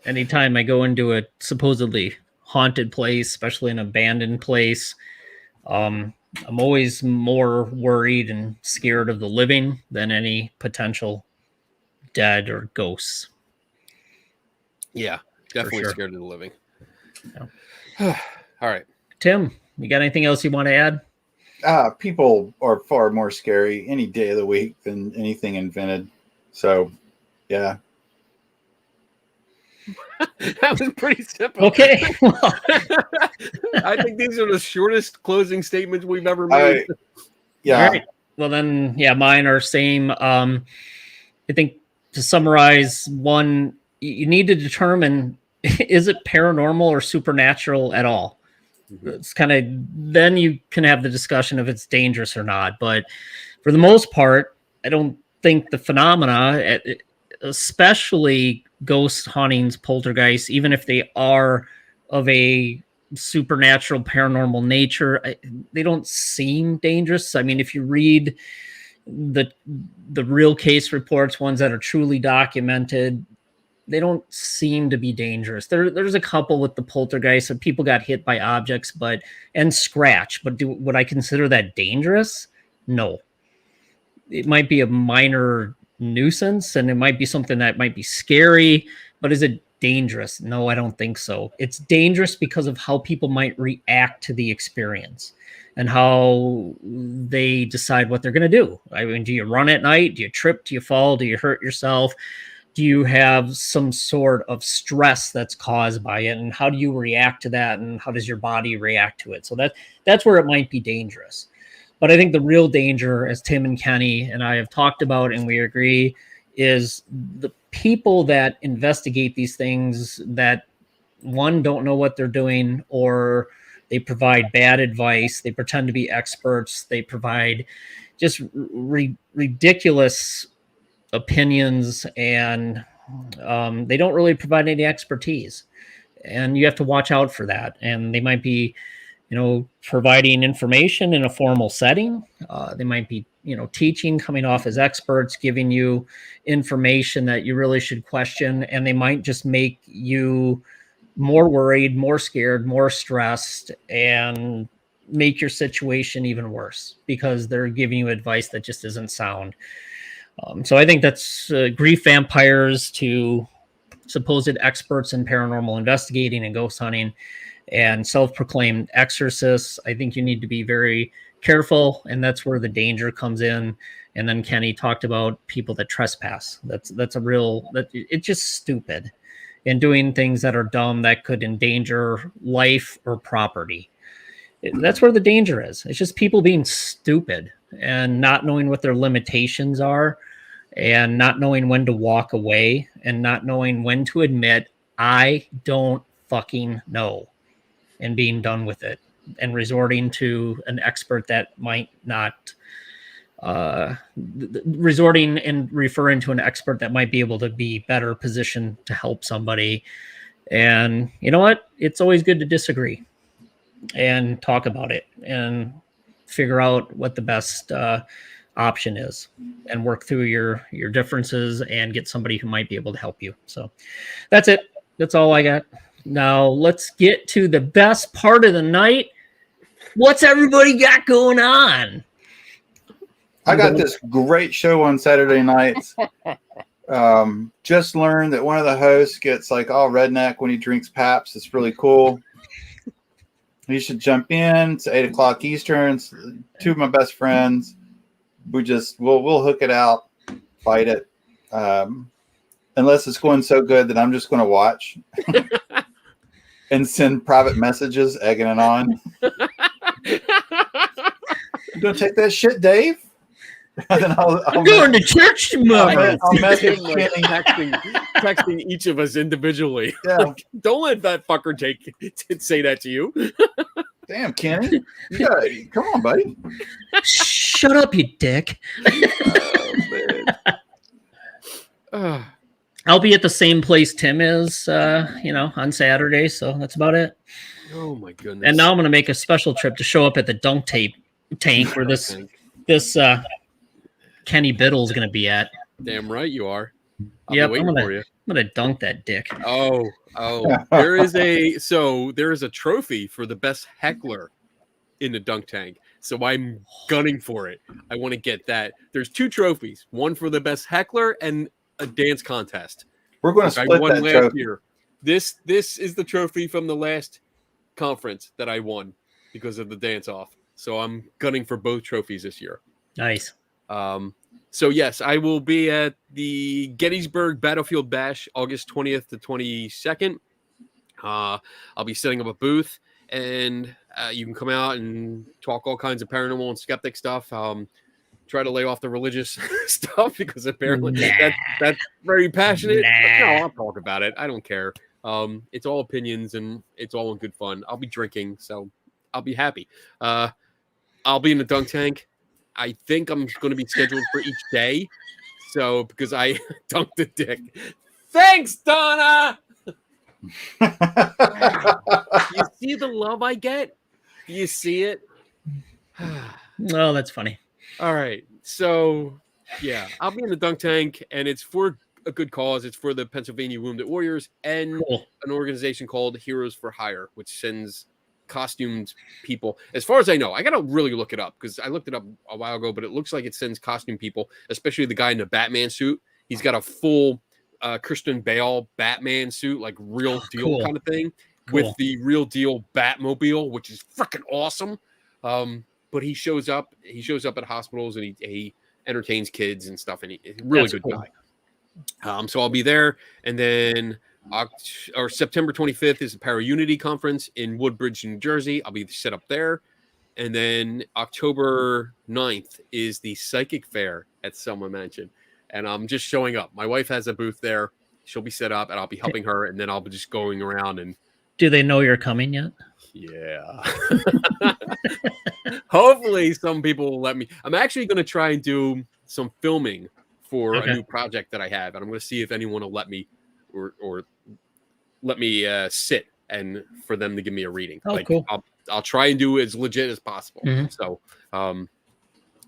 Speaker 2: Anytime I go into a supposedly haunted place, especially an abandoned place, I'm always more worried and scared of the living than any potential dead or ghosts.
Speaker 3: Yeah, definitely scared of the living.
Speaker 2: Yeah.
Speaker 3: All right.
Speaker 2: Tim, you got anything else you want to add?
Speaker 4: People are far more scary any day of the week than anything invented. So, yeah.
Speaker 3: That was pretty simple.
Speaker 2: Okay.
Speaker 3: I think these are the shortest closing statements we've ever made.
Speaker 4: Yeah.
Speaker 2: All right. Well, then, mine are same. I think to summarize, one, you need to determine, is it paranormal or supernatural at all? It's kind of, then you can have the discussion if it's dangerous or not. But for the most part, I don't think the phenomena, especially ghost hauntings, poltergeists, even if they are of a supernatural paranormal nature, they don't seem dangerous. I mean, if you read the real case reports, ones that are truly documented, they don't seem to be dangerous. There's a couple with the poltergeist that people got hit by objects and scratch, but would I consider that dangerous? No. It might be a minor nuisance and it might be something that might be scary, but is it dangerous? No, I don't think so. It's dangerous because of how people might react to the experience and how they decide what they're going to do. I mean, do you run at night? Do you trip? Do you fall? Do you hurt yourself? Do you have some sort of stress that's caused by it? And how do you react to that? And how does your body react to it? So that's where it might be dangerous. But I think the real danger, as Tim and Kenny and I have talked about, and we agree, is the people that investigate these things that, one, don't know what they're doing, or they provide bad advice. They pretend to be experts. They provide just ridiculous opinions, and they don't really provide any expertise. And you have to watch out for that. And they might be, providing information in a formal setting. They might be, teaching, coming off as experts, giving you information that you really should question. And they might just make you more worried, more scared, more stressed, and make your situation even worse because they're giving you advice that just isn't sound. So I think that's grief vampires to supposed experts in paranormal investigating and ghost hunting, and self-proclaimed exorcists. I think you need to be very careful, and that's where the danger comes in. And then Kenny talked about people that trespass. It's just stupid, and doing things that are dumb that could endanger life or property. That's where the danger is. It's just people being stupid and not knowing what their limitations are, and not knowing when to walk away, and not knowing when to admit, I don't fucking know, and being done with it, and resorting to an expert that might not, resorting and referring to an expert that might be able to be better positioned to help somebody. And you know what? It's always good to disagree and talk about it and figure out what the best option is, and work through your differences and get somebody who might be able to help you. So that's it. That's all I got. Now let's get to the best part of the night. What's everybody got going on?
Speaker 4: I got this great show on Saturday nights. Just learned that one of the hosts gets like all redneck when he drinks Paps. It's really cool. You should jump in. It's 8:00 Eastern. It's two of my best friends. We'll hook it out, fight it. Unless it's going so good that I'm just going to watch and send private messages egging it on. You gonna take that shit, Dave? And then
Speaker 2: I'm going to church tomorrow.
Speaker 4: I'll message Kenny.
Speaker 3: Texting each of us individually.
Speaker 4: Yeah.
Speaker 3: Like, don't let that fucker say that to you.
Speaker 4: Damn, Kenny. Come on, buddy.
Speaker 2: Shut up, you dick. I'll be at the same place Tim is, on Saturday. So that's about it.
Speaker 3: Oh my goodness.
Speaker 2: And now I'm going to make a special trip to show up at the dunk tank where this Kenny Biddle is going to be at.
Speaker 3: Damn right you are.
Speaker 2: Yep, I'm going to dunk that dick.
Speaker 3: Oh, there is a trophy for the best heckler in the dunk tank. So I'm gunning for it. I want to get that. There's 2 trophies, one for the best heckler and a dance contest.
Speaker 4: We're going to split that trophy.
Speaker 3: Year. This is the trophy from the last conference that I won because of the dance off. So I'm gunning for both trophies this year.
Speaker 2: Nice.
Speaker 3: So yes, I will be at the Gettysburg Battlefield Bash, August 20th to 22nd. I'll be setting up a booth, and you can come out and talk all kinds of paranormal and skeptic stuff. Try to lay off the religious stuff because apparently that's very passionate. No, I'll talk about it. I don't care. It's all opinions and it's all in good fun. I'll be drinking, so I'll be happy. I'll be in the dunk tank. I think I'm going to be scheduled for each day. So, because I dunked the dick. Thanks, Donna! You see the love I get? Do you see it?
Speaker 2: Oh, that's funny.
Speaker 3: All right. So, yeah, I'll be in the dunk tank, and it's for a good cause. It's for the Pennsylvania Wounded Warriors and an organization called Heroes for Hire, which sends costumed people. As far as I know, I gotta really look it up because I looked it up a while ago, but it looks like it sends costume people, especially the guy in the Batman suit. He's got a full Christian Bale Batman suit, like real deal kind of thing, with the real deal Batmobile, which is freaking awesome. But he shows up at hospitals and he entertains kids and stuff, and he's a really good guy. So I'll be there, and then September 25th is the Para Unity Conference in Woodbridge, New Jersey. I'll be set up there. And then October 9th is the Psychic Fair at Selma Mansion. and I'm just showing up. My wife has a booth there. She'll be set up, and I'll be helping her, and then I'll be just going around and.
Speaker 2: Do they know you're coming yet?
Speaker 3: Yeah. Hopefully, some people will let me. I'm actually going to try and do some filming for a new project that I have, and I'm going to see if anyone will let me or let me sit and for them to give me a reading.
Speaker 2: Oh, cool.
Speaker 3: I'll try and do as legit as possible.
Speaker 2: Mm-hmm.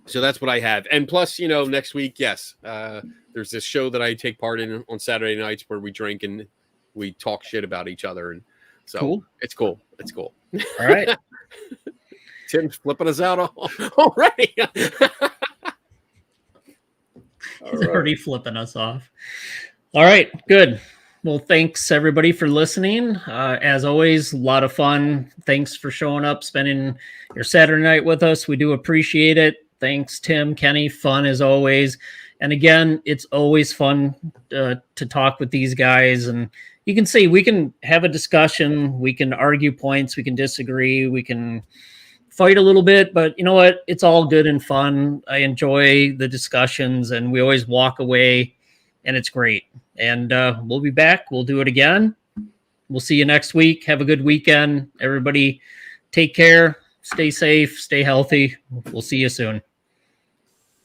Speaker 3: So that's what I have. And plus, next week, yes, there's this show that I take part in on Saturday nights where we drink and we talk shit about each other. And so
Speaker 2: cool.
Speaker 3: It's cool. It's cool.
Speaker 2: All right.
Speaker 3: Tim's flipping us out already.
Speaker 2: He's already flipping us off. All right, good. Well, thanks everybody for listening. As always, a lot of fun. Thanks for showing up, spending your Saturday night with us. We do appreciate it. Thanks, Tim, Kenny. Fun as always. And again, it's always fun to talk with these guys. And you can see we can have a discussion. We can argue points. We can disagree. We can fight a little bit. But you know what? It's all good and fun. I enjoy the discussions, and we always walk away, and it's great. And we'll be back. We'll do it again. We'll see you next week. Have a good weekend. Everybody take care. Stay safe. Stay healthy. We'll see you soon.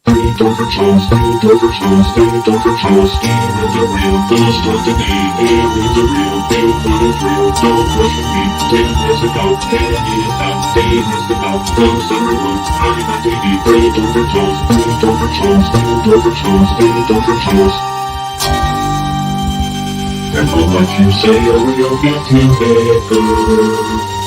Speaker 1: Don't for chance, don't for chance, don't for chance, with the real, don't start the day, with the real, what is real, don't question me, Dave is about, Dave is out, Dave is about, those everyone, I'm on TV, don't for chance, don't for chance, don't for chance, don't for chance. And what you say, oh, you'll get better.